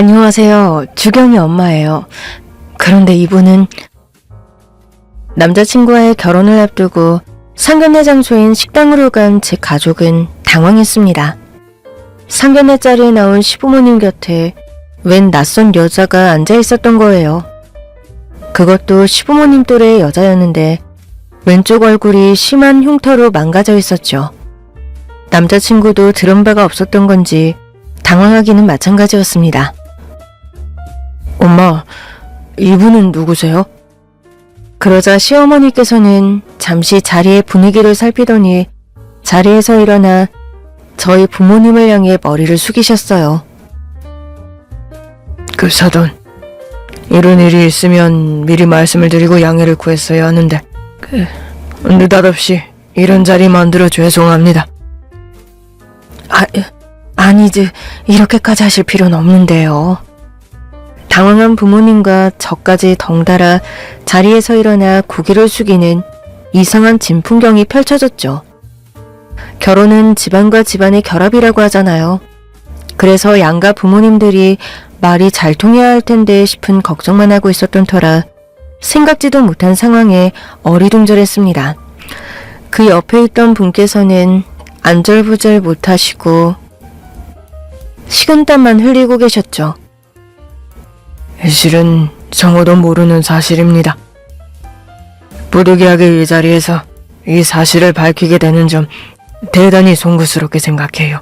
안녕하세요. 주경이 엄마예요. 그런데 이분은 남자친구와의 결혼을 앞두고 상견례 장소인 식당으로 간 제 가족은 당황했습니다. 상견례 자리에 나온 시부모님 곁에 웬 낯선 여자가 앉아 있었던 거예요. 그것도 시부모님 또래의 여자였는데 왼쪽 얼굴이 심한 흉터로 망가져 있었죠. 남자친구도 들은 바가 없었던 건지 당황하기는 마찬가지였습니다. 엄마, 이분은 누구세요? 그러자 시어머니께서는 잠시 자리의 분위기를 살피더니 자리에서 일어나 저희 부모님을 향해 머리를 숙이셨어요. 그 사돈, 이런 일이 있으면 미리 말씀을 드리고 양해를 구했어야 하는데 느닷없이 이런 자리 만들어 죄송합니다. 아니지, 이렇게까지 하실 필요는 없는데요. 당황한 부모님과 저까지 덩달아 자리에서 일어나 고개를 숙이는 이상한 진풍경이 펼쳐졌죠. 결혼은 집안과 집안의 결합이라고 하잖아요. 그래서 양가 부모님들이 말이 잘 통해야 할 텐데 싶은 걱정만 하고 있었던 터라 생각지도 못한 상황에 어리둥절했습니다. 그 옆에 있던 분께서는 안절부절 못하시고 식은땀만 흘리고 계셨죠. 실은 정호도 모르는 사실입니다. 부득이하게 이 자리에서 이 사실을 밝히게 되는 점 대단히 송구스럽게 생각해요.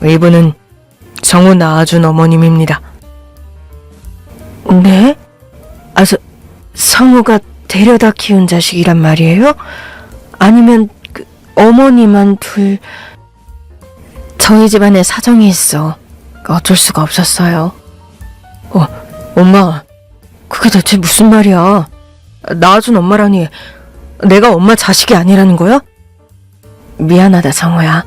이분은 정호 낳아준 어머님입니다. 네? 성호가 데려다 키운 자식이란 말이에요? 아니면 어머니만 둘... 저희 집안에 사정이 있어. 어쩔 수가 없었어요. 엄마, 그게 대체 무슨 말이야? 낳아준 엄마라니 내가 엄마 자식이 아니라는 거야? 미안하다, 성호야.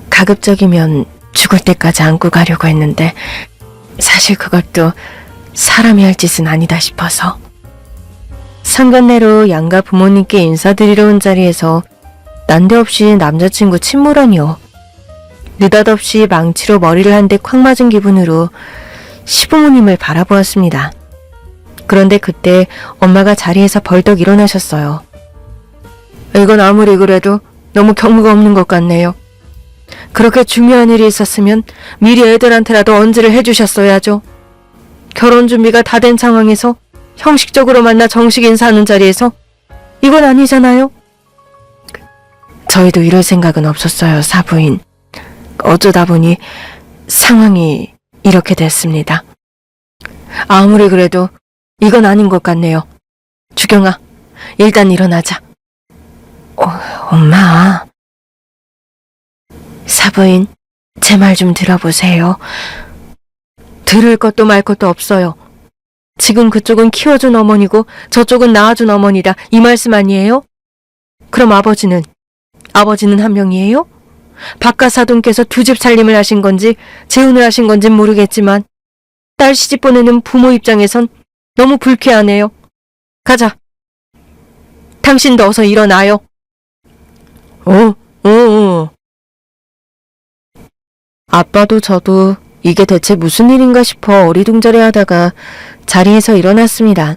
가급적이면 죽을 때까지 안고 가려고 했는데 사실 그것도 사람이 할 짓은 아니다 싶어서. 상견례로 양가 부모님께 인사드리러 온 자리에서 난데없이 남자친구 침몰하니요. 느닷없이 망치로 머리를 한 대 콱 맞은 기분으로 시부모님을 바라보았습니다. 그런데 그때 엄마가 자리에서 벌떡 일어나셨어요. 이건 아무리 그래도 너무 경무가 없는 것 같네요. 그렇게 중요한 일이 있었으면 미리 애들한테라도 언지를 해주셨어야죠. 결혼 준비가 다 된 상황에서 형식적으로 만나 정식 인사하는 자리에서 이건 아니잖아요. 저희도 이럴 생각은 없었어요, 사부인. 어쩌다 보니 상황이 이렇게 됐습니다. 아무리 그래도 이건 아닌 것 같네요. 주경아, 일단 일어나자. 엄마. 사부인, 제 말 좀 들어보세요. 들을 것도 말 것도 없어요. 지금 그쪽은 키워준 어머니고 저쪽은 낳아준 어머니다. 이 말씀 아니에요? 그럼 아버지는 한 명이에요? 박가사돈께서 두 집 살림을 하신 건지 재혼을 하신 건진 모르겠지만 딸 시집 보내는 부모 입장에선 너무 불쾌하네요. 가자. 당신도 어서 일어나요. 아빠도 저도 이게 대체 무슨 일인가 싶어 어리둥절해하다가 자리에서 일어났습니다.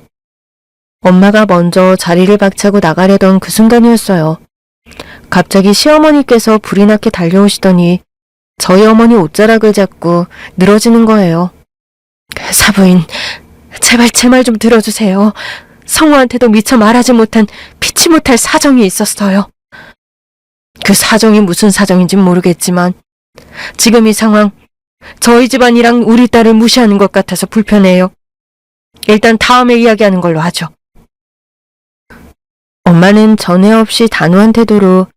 엄마가 먼저 자리를 박차고 나가려던 그 순간이었어요. 갑자기 시어머니께서 불이 나게 달려오시더니 저희 어머니 옷자락을 잡고 늘어지는 거예요. 사부인, 제발 제 말 좀 들어주세요. 성우한테도 미처 말하지 못한 피치 못할 사정이 있었어요. 그 사정이 무슨 사정인진 모르겠지만 지금 이 상황 저희 집안이랑 우리 딸을 무시하는 것 같아서 불편해요. 일단 다음에 이야기하는 걸로 하죠. 엄마는 전에 없이 단호한 태도로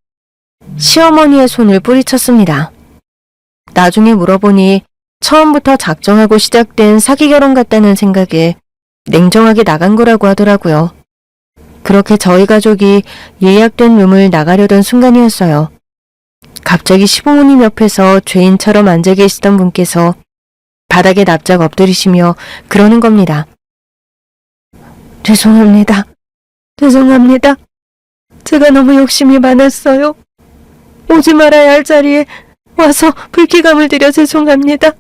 시어머니의 손을 뿌리쳤습니다. 나중에 물어보니 처음부터 작정하고 시작된 사기 결혼 같다는 생각에 냉정하게 나간 거라고 하더라고요. 그렇게 저희 가족이 예약된 룸을 나가려던 순간이었어요. 갑자기 시부모님 옆에서 죄인처럼 앉아 계시던 분께서 바닥에 납작 엎드리시며 그러는 겁니다. 죄송합니다. 제가 너무 욕심이 많았어요. 오지 말아야 할 자리에 와서 불쾌감을 드려 죄송합니다.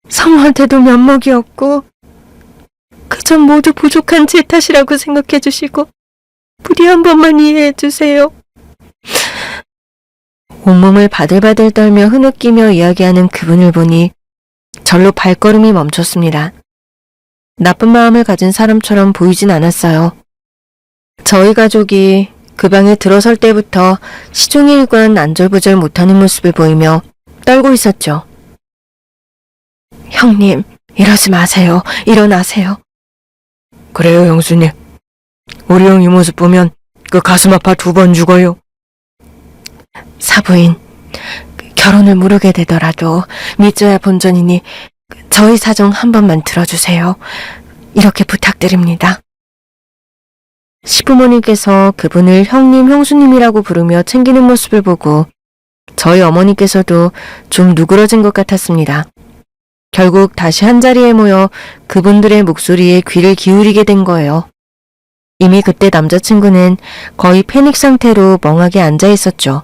성우한테도 면목이 없고 그 점 모두 부족한 제 탓이라고 생각해 주시고 부디 한 번만 이해해 주세요. 온몸을 바들바들 떨며 흐느끼며 이야기하는 그분을 보니 절로 발걸음이 멈췄습니다. 나쁜 마음을 가진 사람처럼 보이진 않았어요. 저희 가족이 그 방에 들어설 때부터 시종일관 안절부절 못하는 모습을 보이며 떨고 있었죠. 형님, 이러지 마세요. 일어나세요. 그래요, 형수님. 우리 형 이 모습 보면 그 가슴 아파 2번 죽어요. 사부인, 결혼을 모르게 되더라도 믿져야 본전이니 저희 사정 한 번만 들어주세요. 이렇게 부탁드립니다. 시부모님께서 그분을 형님, 형수님이라고 부르며 챙기는 모습을 보고 저희 어머니께서도 좀 누그러진 것 같았습니다. 결국 다시 한자리에 모여 그분들의 목소리에 귀를 기울이게 된 거예요. 이미 그때 남자친구는 거의 패닉 상태로 멍하게 앉아 있었죠.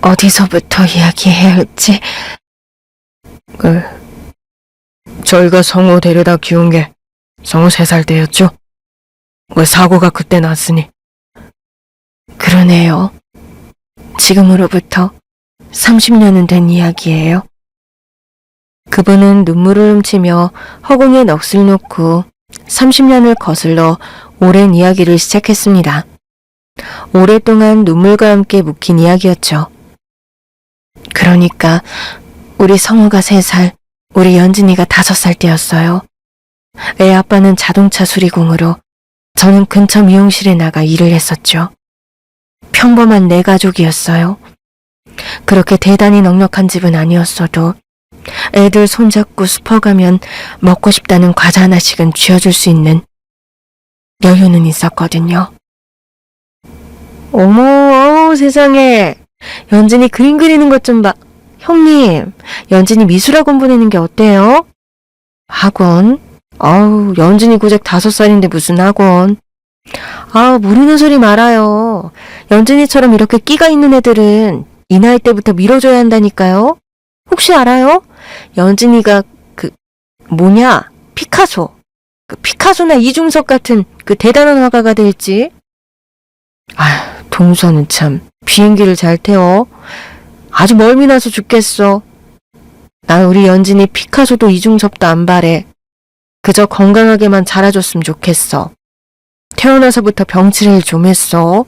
어디서부터 이야기해야 할지. 저희가 성우 데려다 키운 게 성우 3살 때였죠? 사고가 그때 났으니. 그러네요. 지금으로부터 30년은 된 이야기예요. 그분은 눈물을 훔치며 허공에 넋을 놓고 30년을 거슬러 오랜 이야기를 시작했습니다. 오랫동안 눈물과 함께 묵힌 이야기였죠. 그러니까 우리 성우가 3살, 우리 연진이가 5살 때였어요. 애 아빠는 자동차 수리공으로 저는 근처 미용실에 나가 일을 했었죠. 평범한 내 가족이었어요. 그렇게 대단히 넉넉한 집은 아니었어도 애들 손잡고 슈퍼 가면 먹고 싶다는 과자 하나씩은 쥐어줄 수 있는 여유는 있었거든요. 어머, 세상에. 연진이 그림 그리는 것 좀 봐. 형님, 연진이 미술학원 보내는 게 어때요? 학원? 연진이 고작 5살인데 무슨 학원. 모르는 소리 말아요. 연진이처럼 이렇게 끼가 있는 애들은 이 나이 때부터 밀어줘야 한다니까요. 혹시 알아요? 연진이가 피카소. 피카소나 이중섭 같은 그 대단한 화가가 될지. 동서는 참 비행기를 잘 태워. 아주 멀미 나서 죽겠어. 난 우리 연진이 피카소도 이중섭도 안 바래. 그저 건강하게만 자라줬으면 좋겠어. 태어나서부터 병치레를 좀 했어.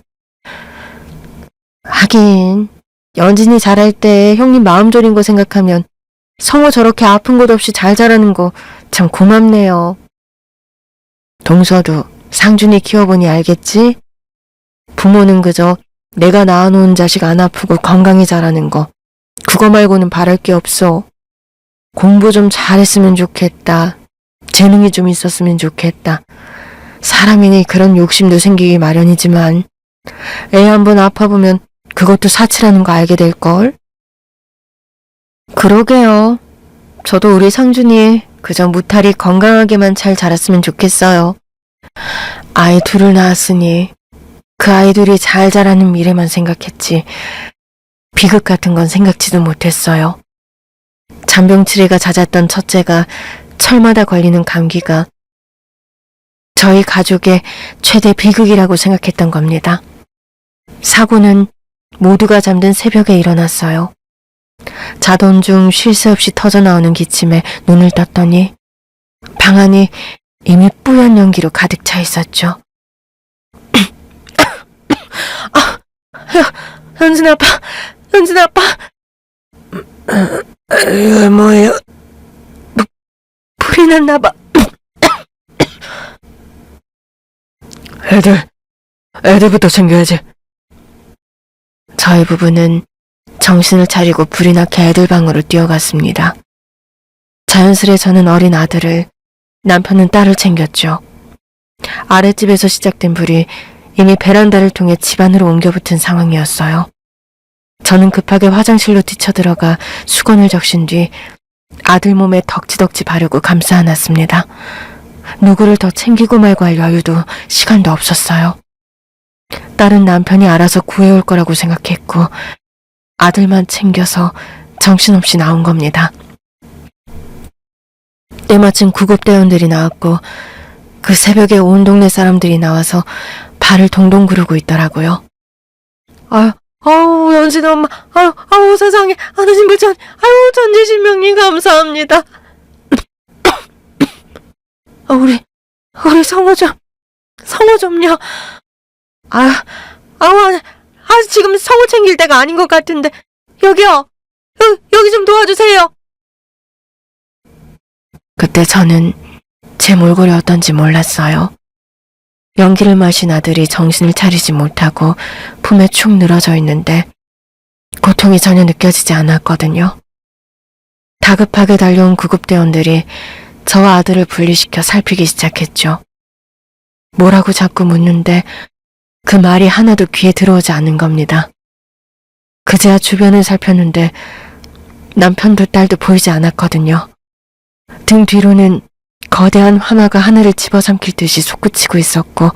하긴 연진이 자랄 때 형님 마음 졸인 거 생각하면 성우 저렇게 아픈 곳 없이 잘 자라는 거 참 고맙네요. 동서도 상준이 키워보니 알겠지? 부모는 그저 내가 낳아놓은 자식 안 아프고 건강히 자라는 거, 그거 말고는 바랄 게 없어. 공부 좀 잘했으면 좋겠다. 재능이 좀 있었으면 좋겠다. 사람이니 그런 욕심도 생기기 마련이지만 애 한번 아파보면 그것도 사치라는 거 알게 될걸? 그러게요. 저도 우리 상준이 그저 무탈이 건강하게만 잘 자랐으면 좋겠어요. 아이 2을 낳았으니 그 아이들이 잘 자라는 미래만 생각했지 비극 같은 건 생각지도 못했어요. 잔병치레가 잦았던 첫째가 철마다 걸리는 감기가 저희 가족의 최대 비극이라고 생각했던 겁니다. 사고는 모두가 잠든 새벽에 일어났어요. 자던 중 쉴 새 없이 터져나오는 기침에 눈을 떴더니 방 안이 이미 뿌연 연기로 가득 차 있었죠. 연진 아빠, 연진 아빠. 이거 뭐예요? 불이 났나 봐. 애들부터 챙겨야지. 저희 부부는 정신을 차리고 불이 나게 애들 방으로 뛰어갔습니다. 자연스레 저는 어린 아들을, 남편은 딸을 챙겼죠. 아랫집에서 시작된 불이 이미 베란다를 통해 집 안으로 옮겨붙은 상황이었어요. 저는 급하게 화장실로 뛰쳐들어가 수건을 적신 뒤 아들 몸에 덕지덕지 바르고 감싸 안았습니다. 누구를 더 챙기고 말고 할 여유도 시간도 없었어요. 딸은 남편이 알아서 구해올 거라고 생각했고 아들만 챙겨서 정신없이 나온 겁니다. 때마침 구급대원들이 나왔고 그 새벽에 온 동네 사람들이 나와서 발을 동동 구르고 있더라고요. 아우 연진 엄마, 아우 세상에, 하느님 부천, 아유 천지신명님 감사합니다. 우리 성호 좀요. 지금 성호 챙길 때가 아닌 것 같은데, 여기요. 여기 좀 도와주세요. 그때 저는 제 몰골이 어떤지 몰랐어요. 연기를 마신 아들이 정신을 차리지 못하고 품에 축 늘어져 있는데 고통이 전혀 느껴지지 않았거든요. 다급하게 달려온 구급대원들이 저와 아들을 분리시켜 살피기 시작했죠. 뭐라고 자꾸 묻는데 그 말이 하나도 귀에 들어오지 않는 겁니다. 그제야 주변을 살폈는데 남편도 딸도 보이지 않았거든요. 등 뒤로는 거대한 화마가 하늘을 집어삼킬 듯이 솟구치고 있었고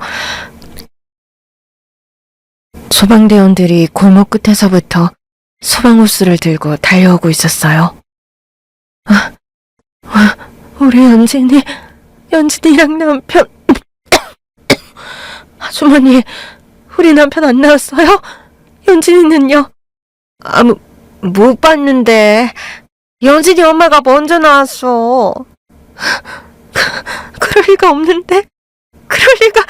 소방대원들이 골목 끝에서부터 소방호스를 들고 달려오고 있었어요. 우리 연진이랑 남편 아주머니, 우리 남편 안 나왔어요? 연진이는요? 못 봤는데 연진이 엄마가 먼저 나왔어. 그럴 리가 없는데? 그럴 리가...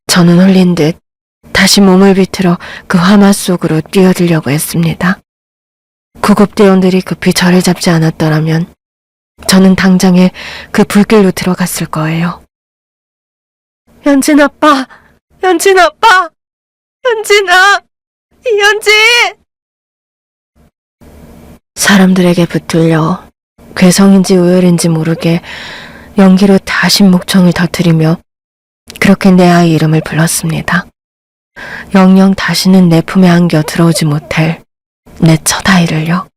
저는 홀린 듯 다시 몸을 비틀어 그 화마 속으로 뛰어들려고 했습니다. 구급대원들이 급히 저를 잡지 않았더라면 저는 당장에 그 불길로 들어갔을 거예요. 연진 아빠! 연진아! 연진! 사람들에게 붙들려 괴성인지 우열인지 모르게 연기로 다시 목청을 터뜨리며 그렇게 내 아이 이름을 불렀습니다. 영영 다시는 내 품에 안겨 들어오지 못할 내 첫 아이를요.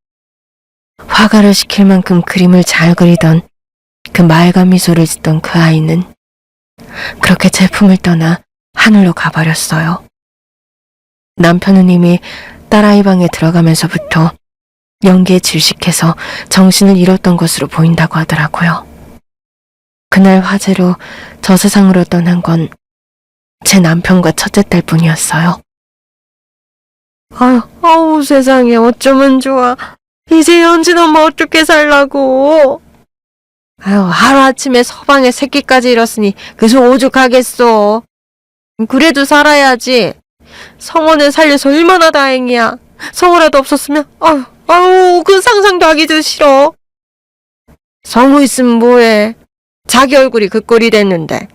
화가를 시킬 만큼 그림을 잘 그리던 그 맑은 미소를 짓던 그 아이는 그렇게 제 품을 떠나 하늘로 가버렸어요. 남편은 이미 딸아이 방에 들어가면서부터 연기에 질식해서 정신을 잃었던 것으로 보인다고 하더라고요. 그날 화재로 저 세상으로 떠난 건 제 남편과 첫째 딸뿐이었어요. 아우 세상에, 어쩌면 좋아. 이제 연진 엄마 어떻게 살라고. 하루아침에 서방에 새끼까지 잃었으니 그저 오죽하겠어. 그래도 살아야지. 성호는 살려서 얼마나 다행이야. 성호라도 없었으면 그 상상도 하기도 싫어. 성호 있으면 뭐해. 자기 얼굴이 그 꼴이 됐는데.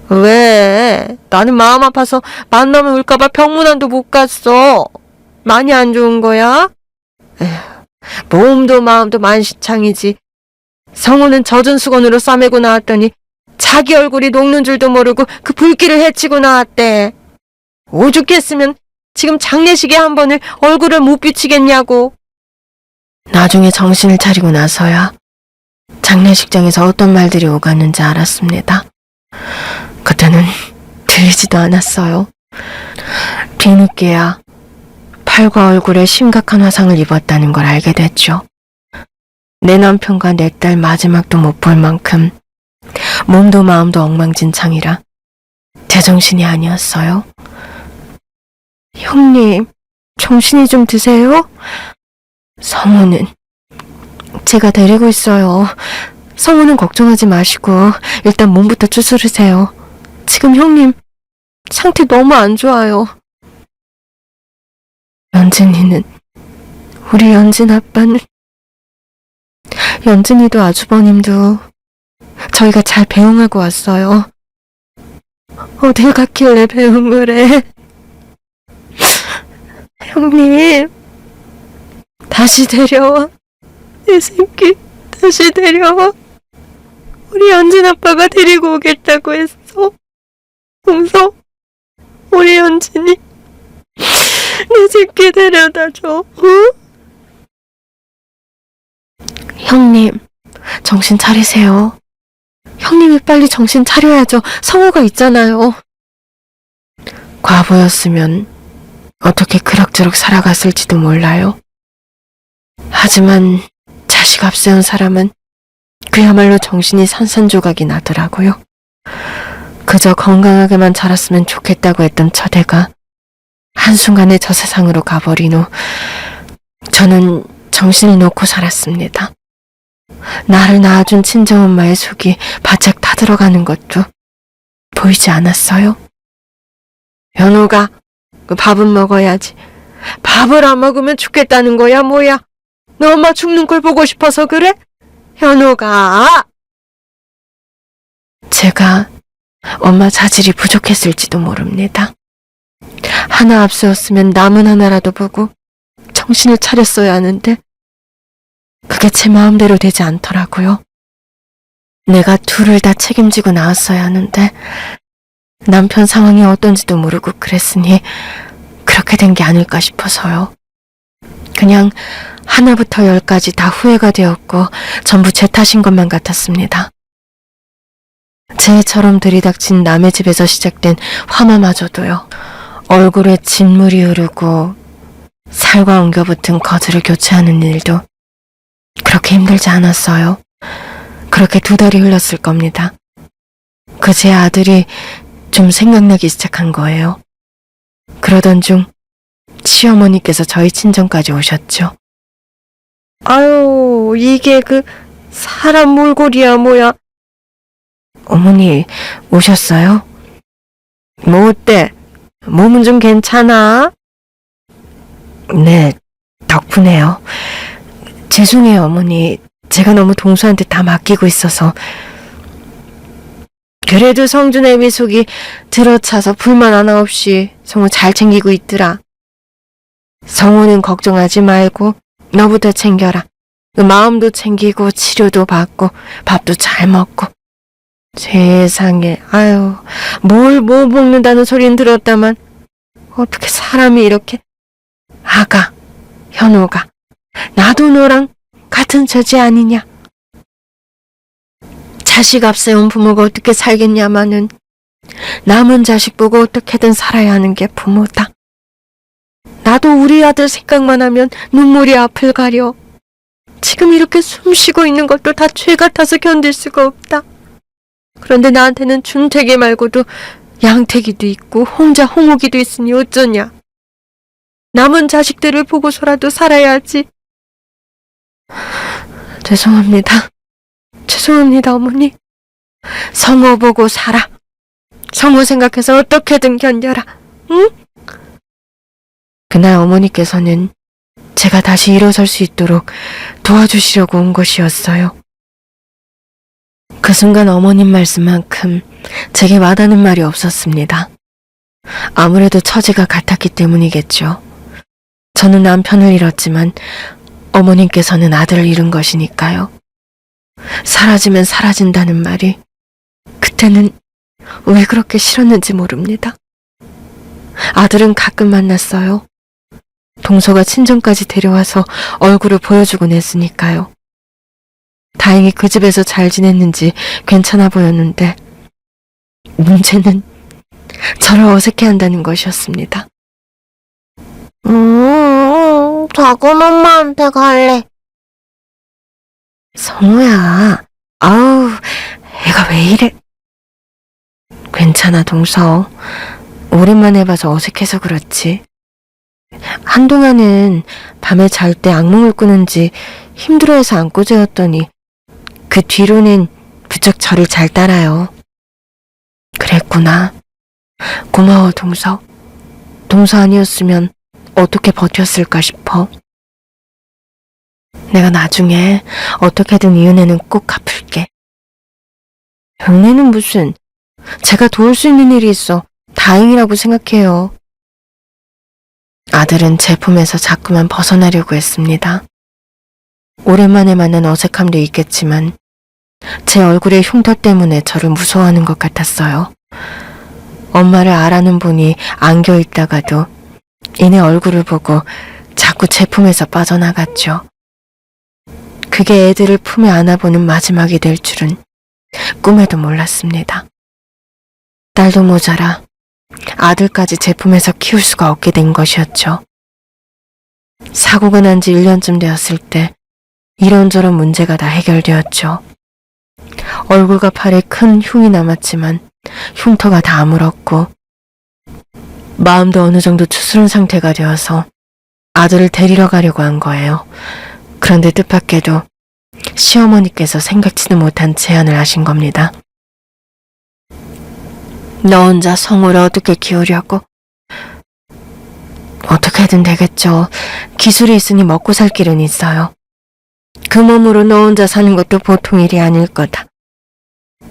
왜? 나는 마음 아파서 만나면 울까봐 병문안도 못 갔어. 많이 안 좋은 거야? 몸도 마음도 만시창이지. 성호는 젖은 수건으로 싸매고 나왔더니 자기 얼굴이 녹는 줄도 모르고 그 불길을 헤치고 나왔대. 오죽했으면 지금 장례식에 한 번을 얼굴을 못 비치겠냐고. 나중에 정신을 차리고 나서야 장례식장에서 어떤 말들이 오갔는지 알았습니다. 그때는 들리지도 않았어요. 뒤늦게야 팔과 얼굴에 심각한 화상을 입었다는 걸 알게 됐죠. 내 남편과 내 딸 마지막도 못 볼 만큼 몸도 마음도 엉망진창이라 제정신이 아니었어요. 형님, 정신이 좀 드세요? 성우는 제가 데리고 있어요. 성우는 걱정하지 마시고 일단 몸부터 추스르세요. 지금 형님 상태 너무 안 좋아요. 연진이는, 우리 연진 아빠는, 연진이도 아주버님도 저희가 잘 배웅하고 왔어요. 어딜 갔길래 배웅을 해. 형님, 다시 데려와. 내 새끼 다시 데려와. 우리 연진 아빠가 데리고 오겠다고 했어. 용서, 우리 연진이 내 새끼 데려다줘. 응? 형님, 정신 차리세요. 형님이 빨리 정신 차려야죠. 성우가 있잖아요. 과부였으면 어떻게 그럭저럭 살아갔을지도 몰라요. 하지만 자식 앞세운 사람은 그야말로 정신이 산산조각이 나더라고요. 그저 건강하게만 자랐으면 좋겠다고 했던 첫애가 한순간에 저 세상으로 가버린 후 저는 정신을 놓고 살았습니다. 나를 낳아준 친정엄마의 속이 바짝 타들어가는 것도 보이지 않았어요. 현우가 그 밥은 먹어야지. 밥을 안 먹으면 죽겠다는 거야 뭐야? 너 엄마 죽는 걸 보고 싶어서 그래? 현우가. 제가 엄마 자질이 부족했을지도 모릅니다. 하나 앞세웠으면 남은 하나라도 보고 정신을 차렸어야 하는데 그게 제 마음대로 되지 않더라고요. 내가 둘을 다 책임지고 나왔어야 하는데 남편 상황이 어떤지도 모르고 그랬으니 그렇게 된 게 아닐까 싶어서요. 그냥 하나부터 열까지 다 후회가 되었고 전부 제 탓인 것만 같았습니다. 제 애처럼 들이닥친 남의 집에서 시작된 화마마저도요. 얼굴에 진물이 흐르고 살과 엉겨붙은 거즈를 교체하는 일도 그렇게 힘들지 않았어요. 그렇게 2달이 흘렀을 겁니다. 그 제 아들이 좀 생각나기 시작한 거예요. 그러던 중 시어머니께서 저희 친정까지 오셨죠. 아유, 이게 그 사람 몰골이야 뭐야. 어머니 오셨어요? 뭐 어때? 몸은 좀 괜찮아? 네, 덕분에요. 죄송해요 어머니. 제가 너무 동수한테 다 맡기고 있어서. 그래도 성준의 미숙이 들어차서 불만 하나 없이 성우 잘 챙기고 있더라. 성우는 걱정하지 말고 너부터 챙겨라. 그 마음도 챙기고 치료도 받고 밥도 잘 먹고. 세상에, 아유, 뭘 못 먹는다는 소리는 들었다만 어떻게 사람이 이렇게. 아가, 현우가 나도 너랑 같은 처지 아니냐. 자식 앞세운 부모가 어떻게 살겠냐마는 남은 자식 보고 어떻게든 살아야 하는 게 부모다. 나도 우리 아들 생각만 하면 눈물이 앞을 가려. 지금 이렇게 숨 쉬고 있는 것도 다 죄 같아서 견딜 수가 없다. 그런데 나한테는 준택이 말고도 양택이도 있고 홍자 홍옥이도 있으니 어쩌냐. 남은 자식들을 보고서라도 살아야지. 죄송합니다. 죄송합니다 어머니. 성호 보고 살아. 성호 생각해서 어떻게든 견뎌라. 응? 그날 어머니께서는 제가 다시 일어설 수 있도록 도와주시려고 온 것이었어요. 그 순간 어머님 말씀만큼 제게 와닿는 말이 없었습니다. 아무래도 처지가 같았기 때문이겠죠. 저는 남편을 잃었지만 어머님께서는 아들을 잃은 것이니까요. 사라지면 사라진다는 말이 그때는 왜 그렇게 싫었는지 모릅니다. 아들은 가끔 만났어요. 동서가 친정까지 데려와서 얼굴을 보여주곤 했으니까요. 다행히 그 집에서 잘 지냈는지 괜찮아 보였는데 문제는 저를 어색해한다는 것이었습니다. 작은 엄마한테 갈래. 성우야, 아우, 애가 왜 이래? 괜찮아, 동서. 오랜만에 봐서 어색해서 그렇지. 한동안은 밤에 잘 때 악몽을 꾸는지 힘들어해서 안고 재웠더니 그 뒤로는 부쩍 저를 잘 따라요. 그랬구나. 고마워, 동서. 동서 아니었으면 어떻게 버텼을까 싶어. 내가 나중에 어떻게든 이 은혜는 꼭 갚을게. 은혜는 무슨, 제가 도울 수 있는 일이 있어 다행이라고 생각해요. 아들은 제 품에서 자꾸만 벗어나려고 했습니다. 오랜만에 만난 어색함도 있겠지만 제 얼굴의 흉터 때문에 저를 무서워하는 것 같았어요. 엄마를 알아는 보니 안겨 있다가도 이내 얼굴을 보고 자꾸 제 품에서 빠져나갔죠. 그게 애들을 품에 안아보는 마지막이 될 줄은 꿈에도 몰랐습니다. 딸도 모자라 아들까지 제 품에서 키울 수가 없게 된 것이었죠. 사고가 난 지 1년쯤 되었을 때 이런저런 문제가 다 해결되었죠. 얼굴과 팔에 큰 흉이 남았지만 흉터가 다 아물었고 마음도 어느 정도 추스른 상태가 되어서 아들을 데리러 가려고 한 거예요. 그런데 뜻밖에도 시어머니께서 생각지도 못한 제안을 하신 겁니다. 너 혼자 성우를 어떻게 키우려고? 어떻게든 되겠죠. 기술이 있으니 먹고 살 길은 있어요. 그 몸으로 너 혼자 사는 것도 보통 일이 아닐 거다.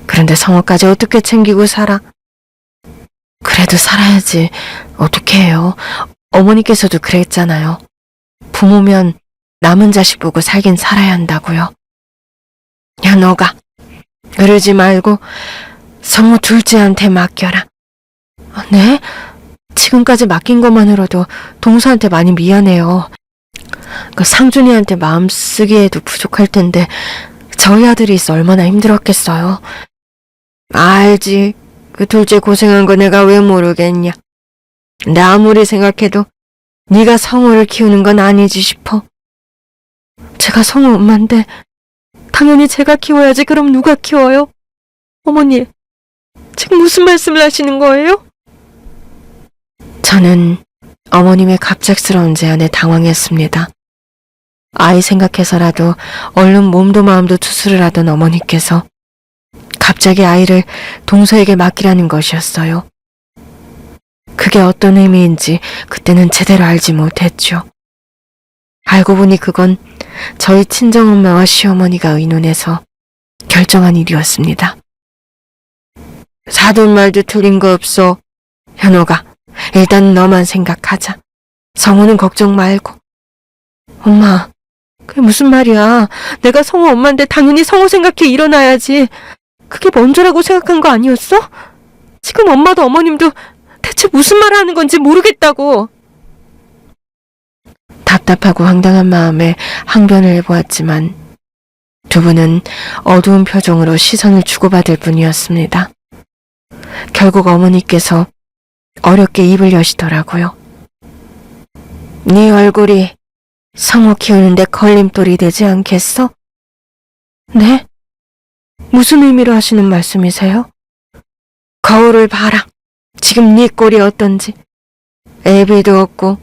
그런데 성우까지 어떻게 챙기고 살아? 그래도 살아야지. 어떻게 해요? 어머니께서도 그랬잖아요. 부모면 남은 자식 보고 살긴 살아야 한다고요. 야, 너가 그러지 말고 성우 둘째한테 맡겨라. 네? 지금까지 맡긴 것만으로도 동서한테 많이 미안해요. 그 상준이한테 마음 쓰기에도 부족할 텐데 저희 아들이 있어 얼마나 힘들었겠어요. 알지. 그 둘째 고생한 거 내가 왜 모르겠냐. 근데 아무리 생각해도 네가 성우를 키우는 건 아니지 싶어. 제가 성우 엄마인데 당연히 제가 키워야지. 그럼 누가 키워요? 어머니, 지금 무슨 말씀을 하시는 거예요? 저는 어머님의 갑작스러운 제안에 당황했습니다. 아이 생각해서라도 얼른 몸도 마음도 추스를 하던 어머니께서 갑자기 아이를 동서에게 맡기라는 것이었어요. 그게 어떤 의미인지 그때는 제대로 알지 못했죠. 알고 보니 그건 저희 친정엄마와 시어머니가 의논해서 결정한 일이었습니다. 사돈 말도 틀린 거 없어. 현호가 일단 너만 생각하자. 성우는 걱정 말고. 엄마, 그게 무슨 말이야. 내가 성우 엄마인데 당연히 성우 생각해 일어나야지. 그게 먼저라고 생각한 거 아니었어? 지금 엄마도 어머님도 대체 무슨 말을 하는 건지 모르겠다고. 답답하고 황당한 마음에 항변을 해보았지만 두 분은 어두운 표정으로 시선을 주고받을 뿐이었습니다. 결국 어머니께서 어렵게 입을 여시더라고요. 네 얼굴이 성우 키우는데 걸림돌이 되지 않겠어? 네? 무슨 의미로 하시는 말씀이세요? 거울을 봐라. 지금 네 꼴이 어떤지. 애비도 없고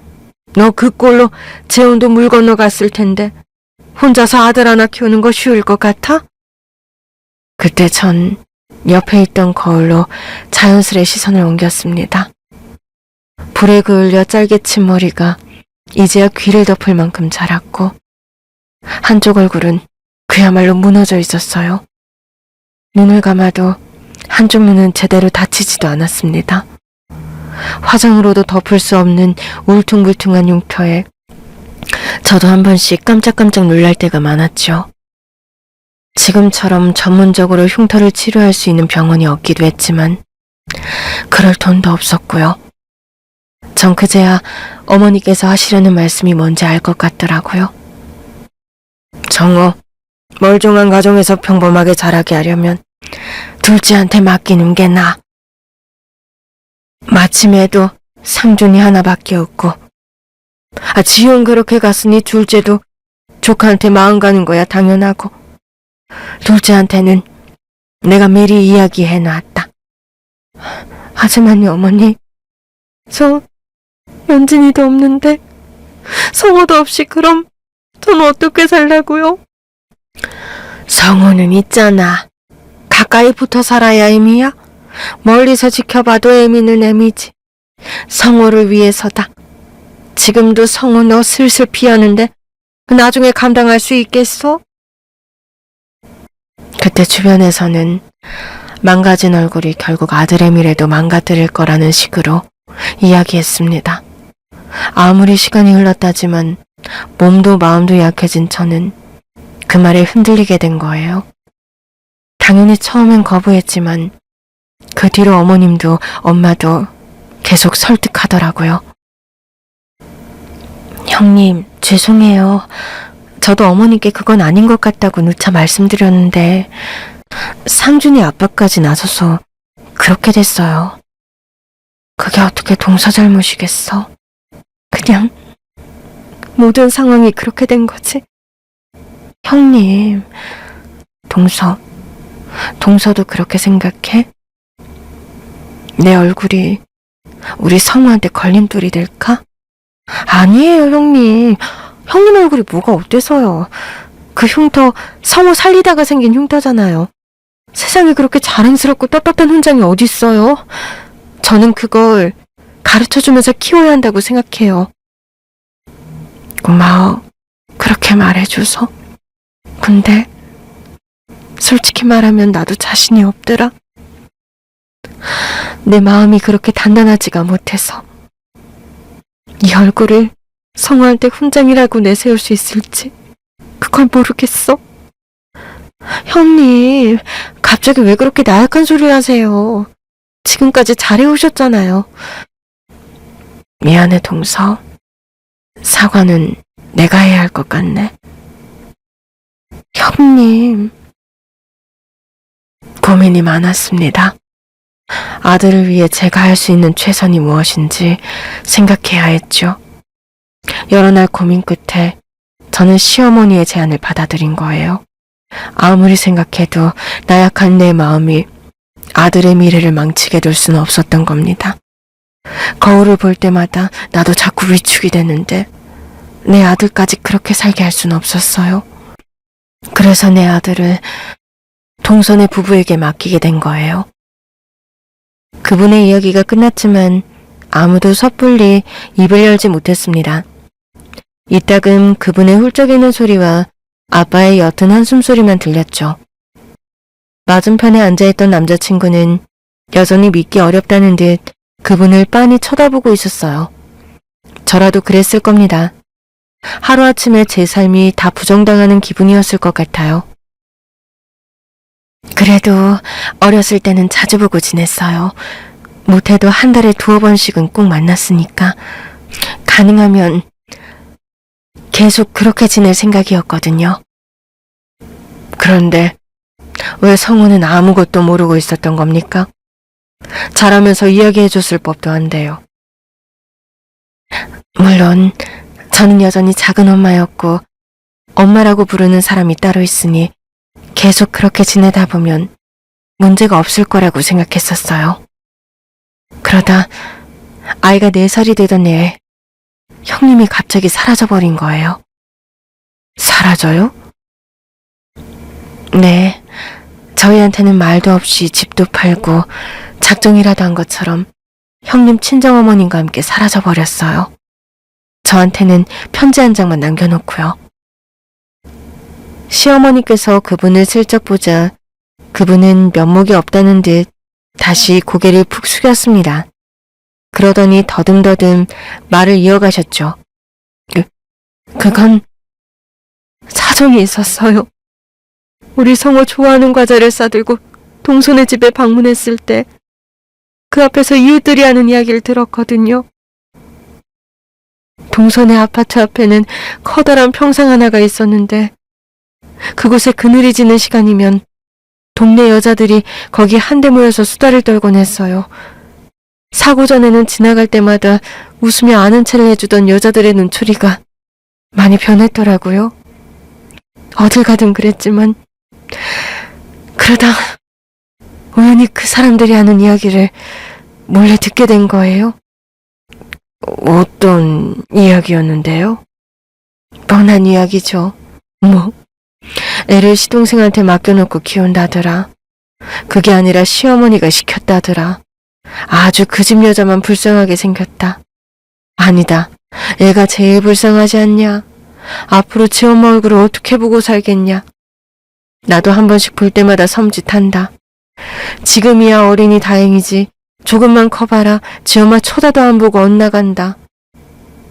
너 그 꼴로 재혼도 물 건너갔을 텐데 혼자서 아들 하나 키우는 거 쉬울 것 같아? 그때 전 옆에 있던 거울로 자연스레 시선을 옮겼습니다. 불에 그을려 짧게 친 머리가 이제야 귀를 덮을 만큼 자랐고 한쪽 얼굴은 그야말로 무너져 있었어요. 눈을 감아도 한쪽 눈은 제대로 닫히지도 않았습니다. 화장으로도 덮을 수 없는 울퉁불퉁한 흉터에 저도 한 번씩 깜짝깜짝 놀랄 때가 많았죠. 지금처럼 전문적으로 흉터를 치료할 수 있는 병원이 없기도 했지만 그럴 돈도 없었고요. 전 그제야 어머니께서 하시려는 말씀이 뭔지 알 것 같더라고요. 정호, 멀쩡한 가정에서 평범하게 자라게 하려면 둘째한테 맡기는 게 나아. 마침 애도 상준이 하나밖에 없고 지원 그렇게 갔으니 둘째도 조카한테 마음 가는 거야 당연하고 둘째한테는 내가 미리 이야기해놨다. 하지만요 어머니, 저 연진이도 없는데 성호도 없이 그럼 전 어떻게 살라고요? 성호는 있잖아. 가까이 붙어 살아야 애미야. 멀리서 지켜봐도 애미는 애미지. 성호를 위해서다. 지금도 성호 너 슬슬 피하는데 나중에 감당할 수 있겠어? 그때 주변에서는 망가진 얼굴이 결국 아들의 미래도 망가뜨릴 거라는 식으로 이야기했습니다. 아무리 시간이 흘렀다지만 몸도 마음도 약해진 저는 그 말에 흔들리게 된 거예요. 당연히 처음엔 거부했지만 그 뒤로 어머님도 엄마도 계속 설득하더라고요. 형님, 죄송해요. 저도 어머니께 그건 아닌 것 같다고 누차 말씀드렸는데 상준이 아빠까지 나서서 그렇게 됐어요. 그게 어떻게 동서 잘못이겠어? 그냥 모든 상황이 그렇게 된 거지. 형님, 동서도 그렇게 생각해? 내 얼굴이 우리 성우한테 걸림돌이 될까? 아니에요, 형님. 형님 얼굴이 뭐가 어때서요? 그 흉터 성우 살리다가 생긴 흉터잖아요. 세상에 그렇게 자랑스럽고 떳떳한 훈장이 어딨어요? 저는 그걸 가르쳐주면서 키워야 한다고 생각해요. 고마워. 그렇게 말해줘서. 근데 솔직히 말하면 나도 자신이 없더라. 내 마음이 그렇게 단단하지가 못해서. 이 얼굴을 성우한테 훈장이라고 내세울 수 있을지 그걸 모르겠어. 형님, 갑자기 왜 그렇게 나약한 소리 하세요? 지금까지 잘해오셨잖아요. 미안해, 동서. 사과는 내가 해야 할 것 같네. 형님. 고민이 많았습니다. 아들을 위해 제가 할 수 있는 최선이 무엇인지 생각해야 했죠. 여러 날 고민 끝에 저는 시어머니의 제안을 받아들인 거예요. 아무리 생각해도 나약한 내 마음이 아들의 미래를 망치게 둘 수는 없었던 겁니다. 거울을 볼 때마다 나도 자꾸 위축이 되는데 내 아들까지 그렇게 살게 할 수는 없었어요. 그래서 내 아들을 동선의 부부에게 맡기게 된 거예요. 그분의 이야기가 끝났지만 아무도 섣불리 입을 열지 못했습니다. 이따금 그분의 훌쩍이는 소리와 아빠의 옅은 한숨소리만 들렸죠. 맞은편에 앉아있던 남자친구는 여전히 믿기 어렵다는 듯 그분을 빤히 쳐다보고 있었어요. 저라도 그랬을 겁니다. 하루아침에 제 삶이 다 부정당하는 기분이었을 것 같아요. 그래도 어렸을 때는 자주 보고 지냈어요. 못해도 한 달에 2-3번씩은 꼭 만났으니까 가능하면 계속 그렇게 지낼 생각이었거든요. 그런데 왜 성우는 아무것도 모르고 있었던 겁니까? 자라면서 이야기해줬을 법도 한데요. 물론 저는 여전히 작은 엄마였고 엄마라고 부르는 사람이 따로 있으니 계속 그렇게 지내다 보면 문제가 없을 거라고 생각했었어요. 그러다 아이가 4살이 되던 해에 형님이 갑자기 사라져버린 거예요. 사라져요? 네, 저희한테는 말도 없이 집도 팔고 작정이라도 한 것처럼 형님 친정어머님과 함께 사라져버렸어요. 저한테는 편지 한 장만 남겨놓고요. 시어머니께서 그분을 슬쩍 보자 그분은 면목이 없다는 듯 다시 고개를 푹 숙였습니다. 그러더니 더듬더듬 말을 이어가셨죠. 그건 사정이 있었어요. 우리 성호 좋아하는 과자를 싸들고 동선의 집에 방문했을 때 그 앞에서 이웃들이 하는 이야기를 들었거든요. 동선의 아파트 앞에는 커다란 평상 하나가 있었는데 그곳에 그늘이 지는 시간이면 동네 여자들이 거기 한데 모여서 수다를 떨곤 했어요. 사고 전에는 지나갈 때마다 웃으며 아는 체를 해주던 여자들의 눈초리가 많이 변했더라고요. 어딜 가든 그랬지만 그러다 우연히 그 사람들이 하는 이야기를 몰래 듣게 된 거예요. 어떤 이야기였는데요? 뻔한 이야기죠. 애를 시동생한테 맡겨놓고 키운다더라. 그게 아니라 시어머니가 시켰다더라. 아주 그 집 여자만 불쌍하게 생겼다. 아니다. 애가 제일 불쌍하지 않냐? 앞으로 지 엄마 얼굴을 어떻게 보고 살겠냐? 나도 한 번씩 볼 때마다 섬찟한다. 지금이야 어린이 다행이지. 조금만 커봐라. 지 엄마 쳐다도 안 보고 엇나간다.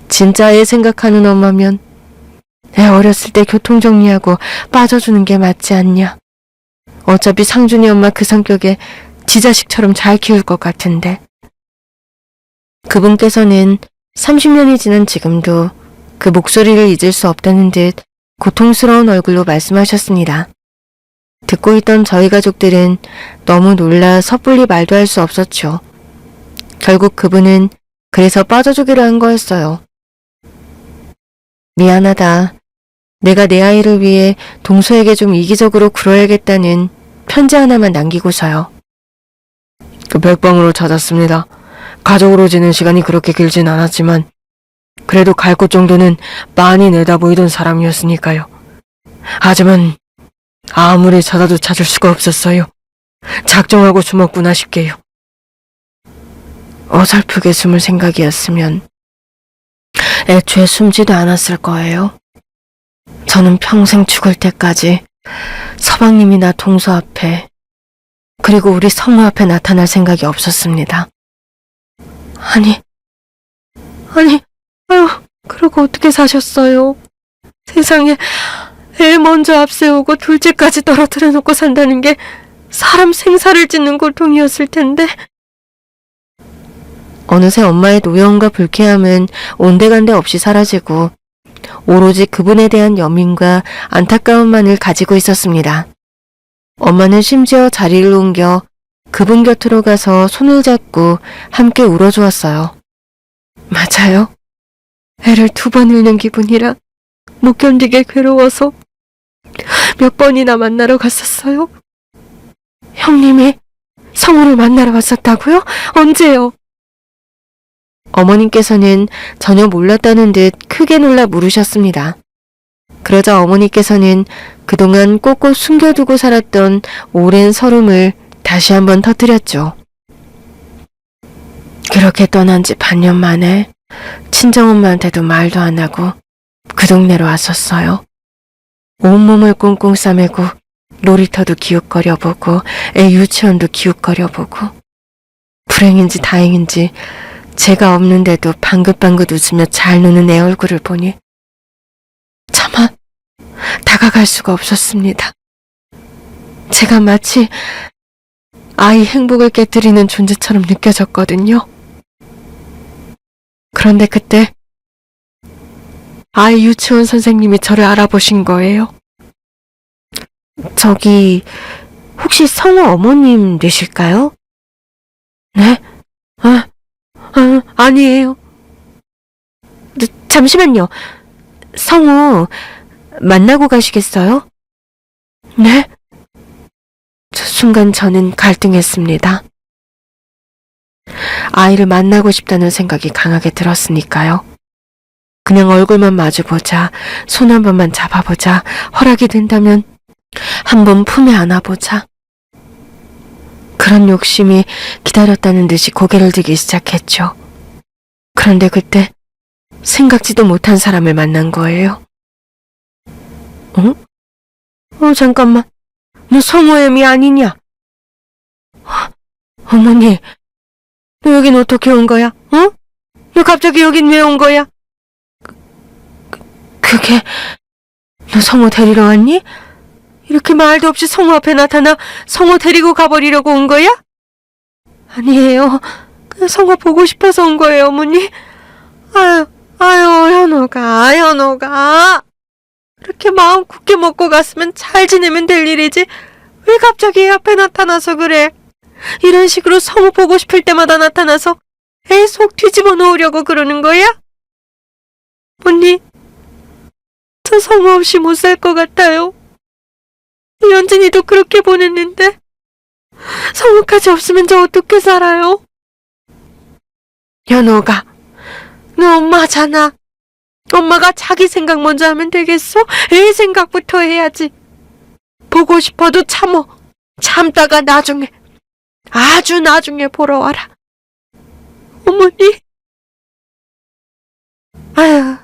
진짜 애 생각하는 엄마면 애 어렸을 때 교통 정리하고 빠져주는 게 맞지 않냐? 어차피 상준이 엄마 그 성격에 지 자식처럼 잘 키울 것 같은데. 그분께서는 30년이 지난 지금도 그 목소리를 잊을 수 없다는 듯 고통스러운 얼굴로 말씀하셨습니다. 듣고 있던 저희 가족들은 너무 놀라 섣불리 말도 할 수 없었죠. 결국 그분은 그래서 빠져주기로 한 거였어요. 미안하다. 내가 내 아이를 위해 동서에게 좀 이기적으로 굴어야겠다는 편지 하나만 남기고서요. 그 백방으로 찾았습니다. 가족으로 지낸 시간이 그렇게 길진 않았지만 그래도 갈 곳 정도는 많이 내다 보이던 사람이었으니까요. 하지만 아무리 찾아도 찾을 수가 없었어요. 작정하고 숨었구나 싶게요. 어설프게 숨을 생각이었으면 애초에 숨지도 않았을 거예요. 저는 평생 죽을 때까지 서방님이나 동서 앞에 그리고 우리 성우 앞에 나타날 생각이 없었습니다. 아니, 아유, 그러고 어떻게 사셨어요? 세상에 애 먼저 앞세우고 둘째까지 떨어뜨려 놓고 산다는 게 사람 생사를 짓는 고통이었을 텐데. 어느새 엄마의 노여움과 불쾌함은 온데간데 없이 사라지고 오로지 그분에 대한 연민과 안타까움만을 가지고 있었습니다. 엄마는 심지어 자리를 옮겨 그분 곁으로 가서 손을 잡고 함께 울어주었어요. 맞아요. 애를 2번 잃는 기분이라 못 견디게 괴로워서 몇 번이나 만나러 갔었어요. 형님이 성우를 만나러 왔었다고요? 언제요? 어머님께서는 전혀 몰랐다는 듯 크게 놀라 물으셨습니다. 그러자 어머니께서는 그동안 꼭꼭 숨겨두고 살았던 오랜 서름을 다시 한번 터뜨렸죠. 그렇게 떠난 지 반년 만에 친정엄마한테도 말도 안 하고 그 동네로 왔었어요. 온몸을 꽁꽁 싸매고 놀이터도 기웃거려보고 애 유치원도 기웃거려보고 불행인지 다행인지 제가 없는데도 방긋방긋 웃으며 잘 노는 애 얼굴을 보니 차마 다가갈 수가 없었습니다. 제가 마치 아이 행복을 깨뜨리는 존재처럼 느껴졌거든요. 그런데 그때 아이 유치원 선생님이 저를 알아보신 거예요. 저기 혹시 성우 어머님 되실까요? 네? 아니에요. 잠시만요. 성우 만나고 가시겠어요? 네? 순간 저는 갈등했습니다. 아이를 만나고 싶다는 생각이 강하게 들었으니까요. 그냥 얼굴만 마주보자, 손 한 번만 잡아보자, 허락이 된다면 한번 품에 안아보자. 그런 욕심이 기다렸다는 듯이 고개를 들기 시작했죠. 그런데 그때 생각지도 못한 사람을 만난 거예요. 응? 잠깐만. 너 성우애미 아니냐? 어머니, 너 여긴 어떻게 온 거야? 응? 너 갑자기 여긴 왜 온 거야? 그게 너 성우 데리러 왔니? 이렇게 말도 없이 성우 앞에 나타나 성우 데리고 가버리려고 온 거야? 아니에요. 그냥 성우 보고 싶어서 온 거예요, 어머니. 현호가. 이렇게 마음 굳게 먹고 갔으면 잘 지내면 될 일이지. 왜 갑자기 애 앞에 나타나서 그래? 이런 식으로 성우 보고 싶을 때마다 나타나서 애 속 뒤집어 놓으려고 그러는 거야? 언니, 저 성우 없이 못 살 것 같아요. 연진이도 그렇게 보냈는데 성우까지 없으면 저 어떻게 살아요? 현호가, 너 엄마잖아. 엄마가 자기 생각 먼저 하면 되겠어? 애 생각부터 해야지. 보고 싶어도 참어. 참다가 나중에, 아주 나중에 보러 와라. 어머니? 아유,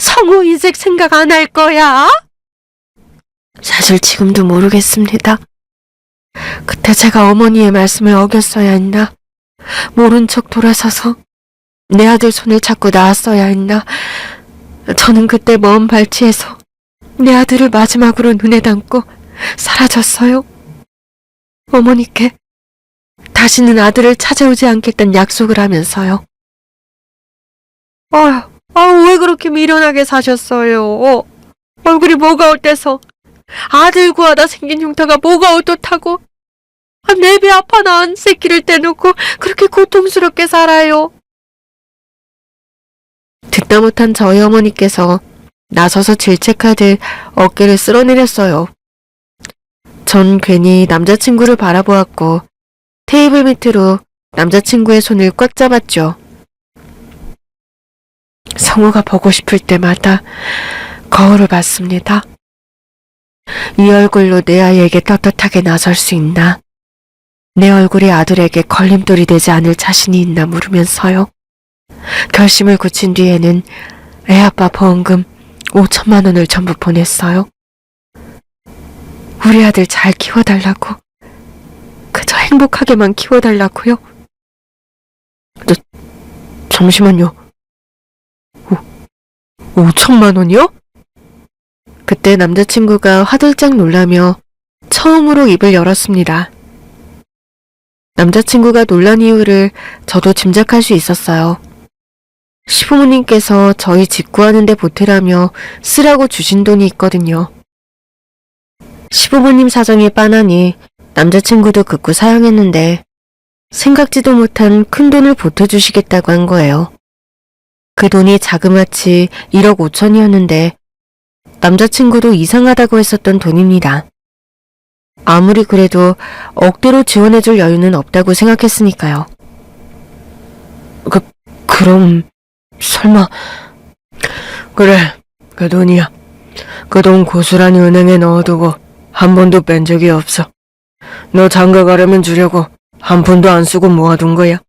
성우 인생 생각 안 할 거야? 사실 지금도 모르겠습니다. 그때 제가 어머니의 말씀을 어겼어야 했나? 모른 척 돌아서서 내 아들 손을 잡고 나왔어야 했나? 저는 그때 먼 발치에서 내 아들을 마지막으로 눈에 담고 사라졌어요. 어머니께 다시는 아들을 찾아오지 않겠다는 약속을 하면서요. 왜 그렇게 미련하게 사셨어요? 얼굴이 뭐가 어때서? 아들 구하다 생긴 흉터가 뭐가 어떻다고? 내 배 아파 낳은 새끼를 떼놓고 그렇게 고통스럽게 살아요. 듣다 못한 저희 어머니께서 나서서 질책하듯 어깨를 쓸어내렸어요. 전 괜히 남자친구를 바라보았고 테이블 밑으로 남자친구의 손을 꽉 잡았죠. 성우가 보고 싶을 때마다 거울을 봤습니다. 이 얼굴로 내 아이에게 떳떳하게 나설 수 있나? 내 얼굴이 아들에게 걸림돌이 되지 않을 자신이 있나 물으면서요. 결심을 굳힌 뒤에는 애아빠 보험금 5천만 원을 전부 보냈어요. 우리 아들 잘 키워달라고. 그저 행복하게만 키워달라고요. 잠시만요. 5천만 원이요? 그때 남자친구가 화들짝 놀라며 처음으로 입을 열었습니다. 남자친구가 놀란 이유를 저도 짐작할 수 있었어요. 시부모님께서 저희 집 구하는 데 보태라며 쓰라고 주신 돈이 있거든요. 시부모님 사정이 빤하니 남자친구도 극구 사양했는데 생각지도 못한 큰 돈을 보태주시겠다고 한 거예요. 그 돈이 자그마치 1억 5천이었는데 남자친구도 이상하다고 했었던 돈입니다. 아무리 그래도 억대로 지원해줄 여유는 없다고 생각했으니까요. 그럼 설마... 그래, 그 돈이야. 그 돈 고스란히 은행에 넣어두고 한 번도 뺀 적이 없어. 너 장가 가려면 주려고 한 푼도 안 쓰고 모아둔 거야.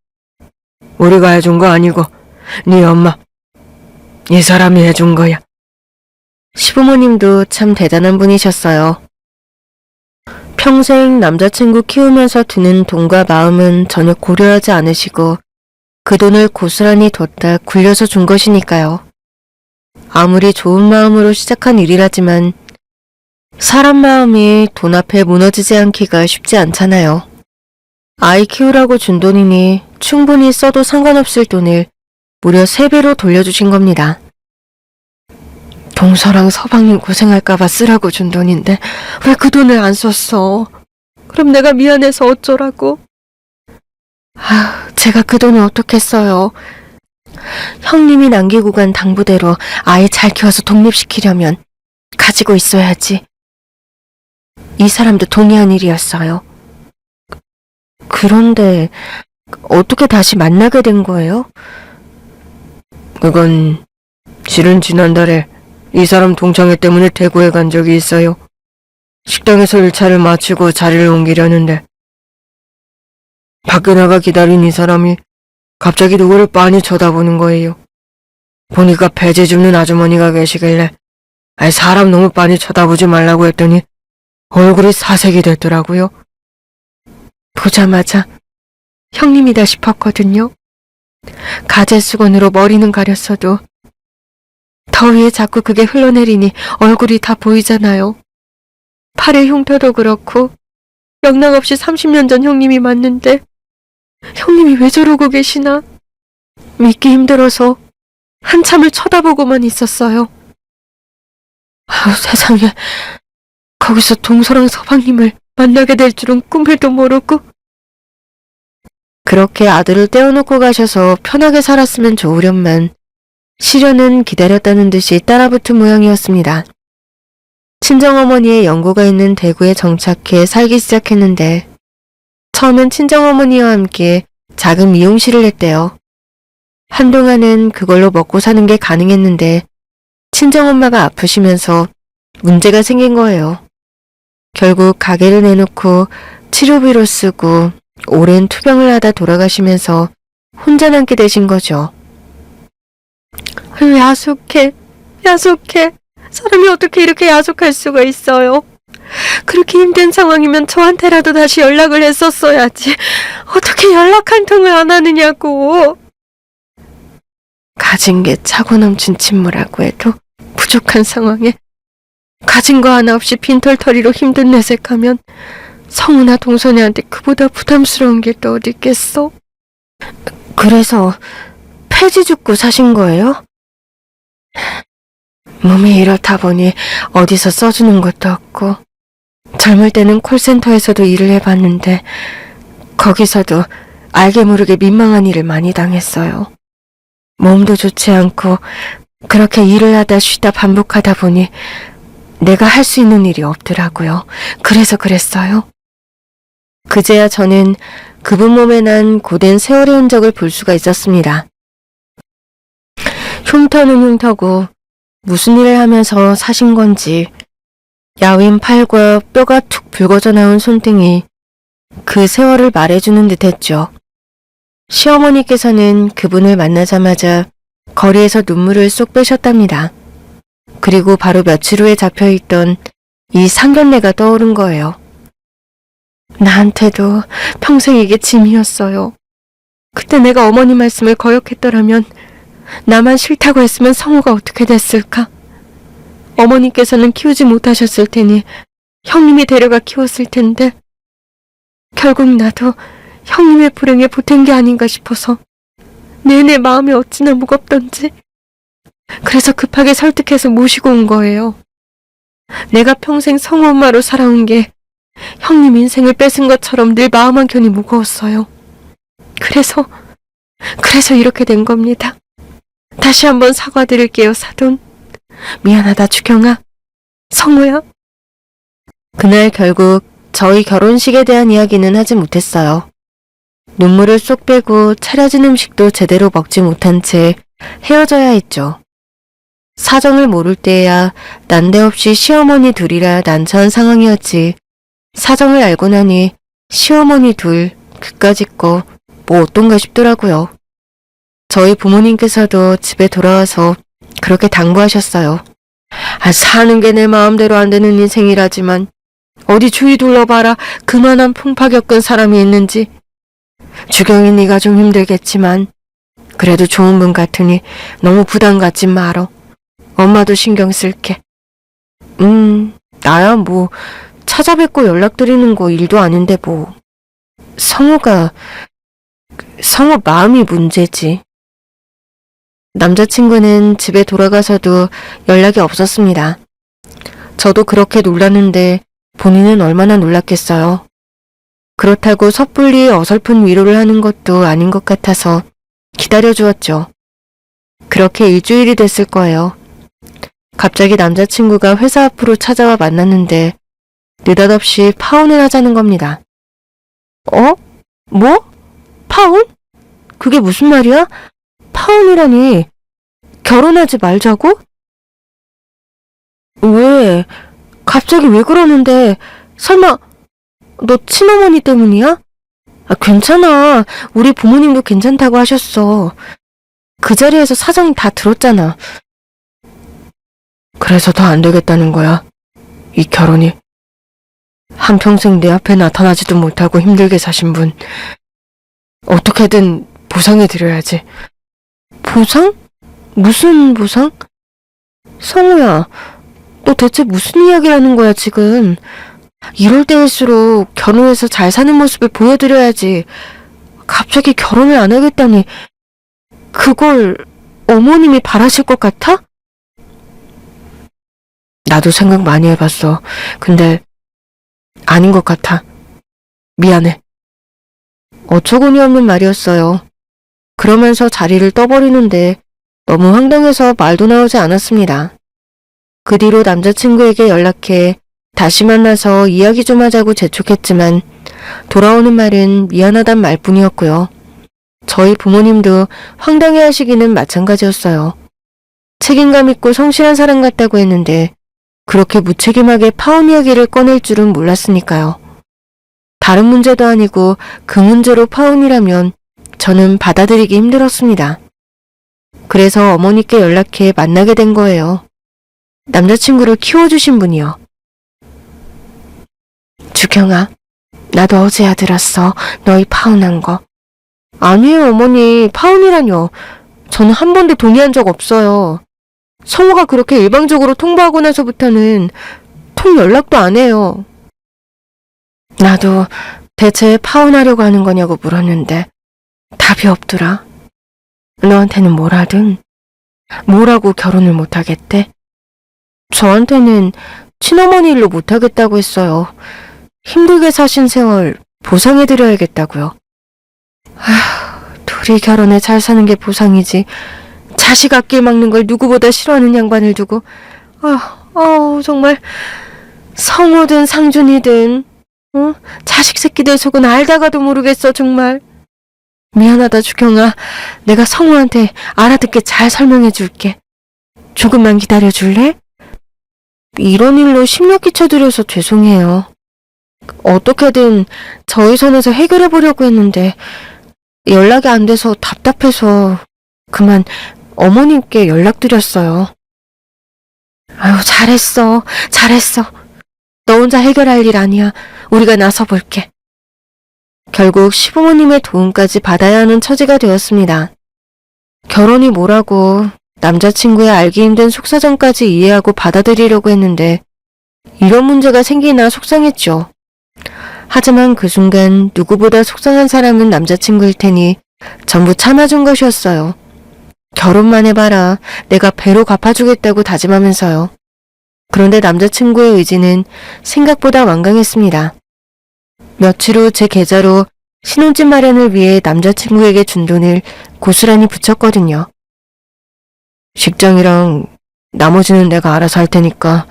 우리가 해준 거 아니고 네 엄마, 이 사람이 해준 거야. 시부모님도 참 대단한 분이셨어요. 평생 남자친구 키우면서 드는 돈과 마음은 전혀 고려하지 않으시고 그 돈을 고스란히 뒀다 굴려서 준 것이니까요. 아무리 좋은 마음으로 시작한 일이라지만 사람 마음이 돈 앞에 무너지지 않기가 쉽지 않잖아요. 아이 키우라고 준 돈이니 충분히 써도 상관없을 돈을 무려 3배로 돌려주신 겁니다. 동서랑 서방님 고생할까봐 쓰라고 준 돈인데 왜 그 돈을 안 썼어? 그럼 내가 미안해서 어쩌라고? 제가 그 돈을 어떻게 써요? 형님이 남기고 간 당부대로 아이 잘 키워서 독립시키려면 가지고 있어야지. 이 사람도 동의한 일이었어요. 그런데 어떻게 다시 만나게 된 거예요? 그건 실은 지난달에 이 사람 동창회 때문에 대구에 간 적이 있어요. 식당에서 1차를 마치고 자리를 옮기려는데 밖에 나가 기다린 이 사람이 갑자기 누구를 빤히 쳐다보는 거예요. 보니까 배지 줍는 아주머니가 계시길래 사람 너무 빤히 쳐다보지 말라고 했더니 얼굴이 사색이 됐더라고요. 보자마자 형님이다 싶었거든요. 가제수건으로 머리는 가렸어도 더위에 자꾸 그게 흘러내리니 얼굴이 다 보이잖아요. 팔의 흉터도 그렇고 영락없이 30년 전 형님이 맞는데 형님이 왜 저러고 계시나 믿기 힘들어서 한참을 쳐다보고만 있었어요. 세상에, 거기서 동서랑 서방님을 만나게 될 줄은 꿈을도 모르고. 그렇게 아들을 떼어놓고 가셔서 편하게 살았으면 좋으련만 시련은 기다렸다는 듯이 따라붙은 모양이었습니다. 친정어머니의 연고가 있는 대구에 정착해 살기 시작했는데 처음엔 친정어머니와 함께 작은 미용실을 했대요. 한동안은 그걸로 먹고 사는 게 가능했는데 친정엄마가 아프시면서 문제가 생긴 거예요. 결국 가게를 내놓고 치료비로 쓰고 오랜 투병을 하다 돌아가시면서 혼자 남게 되신 거죠. 야속해. 사람이 어떻게 이렇게 야속할 수가 있어요? 그렇게 힘든 상황이면 저한테라도 다시 연락을 했었어야지. 어떻게 연락 한 통을 안 하느냐고. 가진 게 차고 넘친 친모라고 해도 부족한 상황에 가진 거 하나 없이 빈털터리로 힘든 내색하면 성우나 동선애한테 그보다 부담스러운 게 또 어디 있겠어? 그래서 폐지 죽고 사신 거예요? 몸이 이렇다 보니 어디서 써주는 것도 없고 젊을 때는 콜센터에서도 일을 해봤는데 거기서도 알게 모르게 민망한 일을 많이 당했어요. 몸도 좋지 않고 그렇게 일을 하다 쉬다 반복하다 보니 내가 할 수 있는 일이 없더라고요. 그래서 그랬어요. 그제야 저는 그분 몸에 난 고된 세월의 흔적을 볼 수가 있었습니다. 흉터는 흉터고 무슨 일을 하면서 사신 건지 야윈 팔과 뼈가 툭 붉어져 나온 손등이 그 세월을 말해주는 듯했죠. 시어머니께서는 그분을 만나자마자 거리에서 눈물을 쏙 빼셨답니다. 그리고 바로 며칠 후에 잡혀있던 이 상견례가 떠오른 거예요. 나한테도 평생 이게 짐이었어요. 그때 내가 어머니 말씀을 거역했더라면, 나만 싫다고 했으면 성우가 어떻게 됐을까? 어머니께서는 키우지 못하셨을 테니 형님이 데려가 키웠을 텐데 결국 나도 형님의 불행에 보탠 게 아닌가 싶어서 내내 마음이 어찌나 무겁던지. 그래서 급하게 설득해서 모시고 온 거예요. 내가 평생 성우 엄마로 살아온 게 형님 인생을 뺏은 것처럼 늘 마음 한켠이 무거웠어요. 그래서 이렇게 된 겁니다. 다시 한번 사과드릴게요, 사돈. 미안하다, 주경아. 성우야. 그날 결국 저희 결혼식에 대한 이야기는 하지 못했어요. 눈물을 쏙 빼고 차려진 음식도 제대로 먹지 못한 채 헤어져야 했죠. 사정을 모를 때야 난데없이 시어머니 둘이라 난처한 상황이었지. 사정을 알고 나니 시어머니 둘, 그까짓 거 뭐 어떤가 싶더라고요. 저희 부모님께서도 집에 돌아와서 그렇게 당부하셨어요. 사는 게 내 마음대로 안 되는 인생이라지만 어디 주위 둘러봐라. 그만한 풍파 겪은 사람이 있는지. 주경이 네가 좀 힘들겠지만 그래도 좋은 분 같으니 너무 부담 갖지 말어. 엄마도 신경 쓸게. 나야 뭐 찾아뵙고 연락드리는 거 일도 아닌데 뭐. 성우 마음이 문제지. 남자친구는 집에 돌아가서도 연락이 없었습니다. 저도 그렇게 놀랐는데 본인은 얼마나 놀랐겠어요. 그렇다고 섣불리 어설픈 위로를 하는 것도 아닌 것 같아서 기다려주었죠. 그렇게 일주일이 됐을 거예요. 갑자기 남자친구가 회사 앞으로 찾아와 만났는데 느닷없이 파혼을 하자는 겁니다. 뭐? 파혼? 그게 무슨 말이야? 파혼이라니. 결혼하지 말자고? 왜? 갑자기 왜 그러는데? 설마 너 친어머니 때문이야? 괜찮아. 우리 부모님도 괜찮다고 하셨어. 그 자리에서 사정 다 들었잖아. 그래서 더 안 되겠다는 거야. 이 결혼이. 한평생 내 앞에 나타나지도 못하고 힘들게 사신 분. 어떻게든 보상해드려야지. 보상? 무슨 보상? 성우야, 너 대체 무슨 이야기를 하는 거야 지금. 이럴 때일수록 결혼해서 잘 사는 모습을 보여드려야지. 갑자기 결혼을 안 하겠다니 그걸 어머님이 바라실 것 같아? 나도 생각 많이 해봤어. 근데 아닌 것 같아. 미안해. 어처구니 없는 말이었어요. 그러면서 자리를 떠버리는데 너무 황당해서 말도 나오지 않았습니다. 그 뒤로 남자친구에게 연락해 다시 만나서 이야기 좀 하자고 재촉했지만 돌아오는 말은 미안하단 말뿐이었고요. 저희 부모님도 황당해 하시기는 마찬가지였어요. 책임감 있고 성실한 사람 같다고 했는데 그렇게 무책임하게 파혼 이야기를 꺼낼 줄은 몰랐으니까요. 다른 문제도 아니고 그 문제로 파혼이라면 저는 받아들이기 힘들었습니다. 그래서 어머니께 연락해 만나게 된 거예요. 남자친구를 키워주신 분이요. 주경아, 나도 어제야 들었어. 너희 파혼한 거. 아니에요, 어머니. 파혼이라뇨. 저는 한 번도 동의한 적 없어요. 성우가 그렇게 일방적으로 통보하고 나서부터는 통 연락도 안 해요. 나도 대체 파혼하려고 하는 거냐고 물었는데 답이 없더라. 너한테는 뭐라든 뭐라고 결혼을 못하겠대? 저한테는 친어머니 일로 못하겠다고 했어요. 힘들게 사신 세월 보상해드려야겠다고요. 둘이 결혼해 잘 사는 게 보상이지. 자식 앞길 막는 걸 누구보다 싫어하는 양반을 두고 정말 성호든 상준이든 자식 새끼들 속은 알다가도 모르겠어 정말. 미안하다 주경아. 내가 성호한테 알아듣게 잘 설명해 줄게. 조금만 기다려 줄래? 이런 일로 심력 끼쳐드려서 죄송해요. 어떻게든 저희 선에서 해결해 보려고 했는데 연락이 안 돼서 답답해서 그만 어머님께 연락드렸어요. 아유, 잘했어. 너 혼자 해결할 일 아니야. 우리가 나서 볼게. 결국 시부모님의 도움까지 받아야 하는 처지가 되었습니다. 결혼이 뭐라고 남자친구의 알기 힘든 속사정까지 이해하고 받아들이려고 했는데 이런 문제가 생기나 속상했죠. 하지만 그 순간 누구보다 속상한 사람은 남자친구일 테니 전부 참아준 것이었어요. 결혼만 해봐라. 내가 배로 갚아주겠다고 다짐하면서요. 그런데 남자친구의 의지는 생각보다 완강했습니다. 며칠 후 제 계좌로 신혼집 마련을 위해 남자친구에게 준 돈을 고스란히 붙였거든요. 식장이랑 나머지는 내가 알아서 할 테니까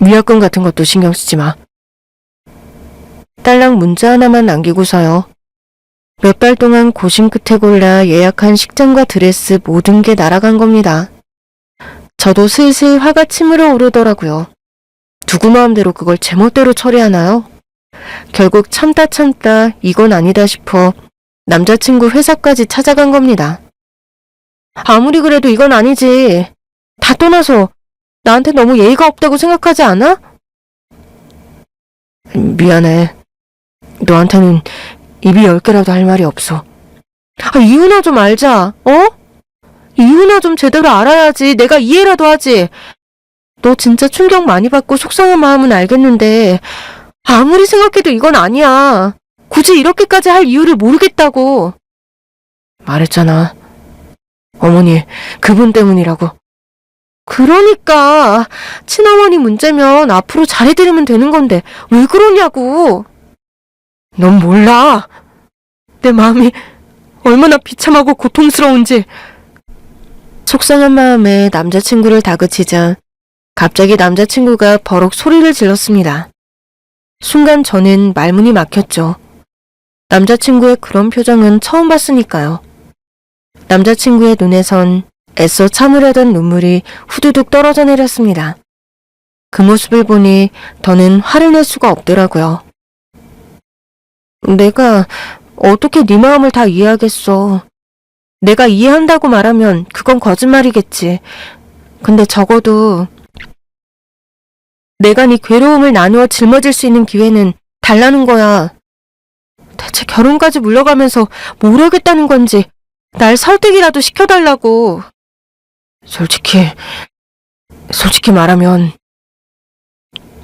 위약금 같은 것도 신경 쓰지 마. 딸랑 문자 하나만 남기고서요. 몇 달 동안 고심 끝에 골라 예약한 식장과 드레스 모든 게 날아간 겁니다. 저도 슬슬 화가 치밀어 오르더라고요. 누구 마음대로 그걸 제멋대로 처리하나요? 결국 참다 이건 아니다 싶어 남자친구 회사까지 찾아간 겁니다. 아무리 그래도 이건 아니지. 다 떠나서 나한테 너무 예의가 없다고 생각하지 않아? 미안해. 너한테는 입이 10개라도 할 말이 없어. 이유나 좀 알자, 이유나 좀 제대로 알아야지. 내가 이해라도 하지. 너 진짜 충격 많이 받고 속상한 마음은 알겠는데 아무리 생각해도 이건 아니야. 굳이 이렇게까지 할 이유를 모르겠다고. 말했잖아. 어머니, 그분 때문이라고. 그러니까 친어머니 문제면 앞으로 잘해드리면 되는 건데 왜 그러냐고. 넌 몰라. 내 마음이 얼마나 비참하고 고통스러운지. 속상한 마음에 남자친구를 다그치자 갑자기 남자친구가 버럭 소리를 질렀습니다. 순간 저는 말문이 막혔죠. 남자친구의 그런 표정은 처음 봤으니까요. 남자친구의 눈에선 애써 참으려던 눈물이 후두둑 떨어져 내렸습니다. 그 모습을 보니 더는 화를 낼 수가 없더라고요. 내가 어떻게 네 마음을 다 이해하겠어. 내가 이해한다고 말하면 그건 거짓말이겠지. 근데 적어도 내가 네 괴로움을 나누어 짊어질 수 있는 기회는 달라는 거야. 대체 결혼까지 물러가면서 뭘 하겠다는 건지 날 설득이라도 시켜달라고. 솔직히 말하면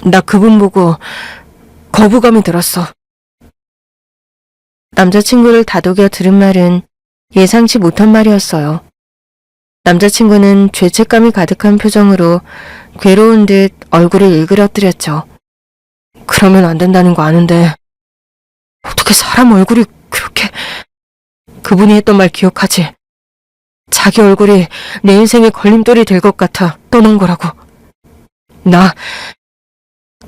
나 그분 보고 거부감이 들었어. 남자친구를 다독여 들은 말은 예상치 못한 말이었어요. 남자친구는 죄책감이 가득한 표정으로 괴로운 듯 얼굴을 일그러뜨렸죠. 그러면 안 된다는 거 아는데 어떻게 사람 얼굴이 그렇게... 그분이 했던 말 기억하지? 자기 얼굴이 내 인생의 걸림돌이 될 것 같아 떠난 거라고. 나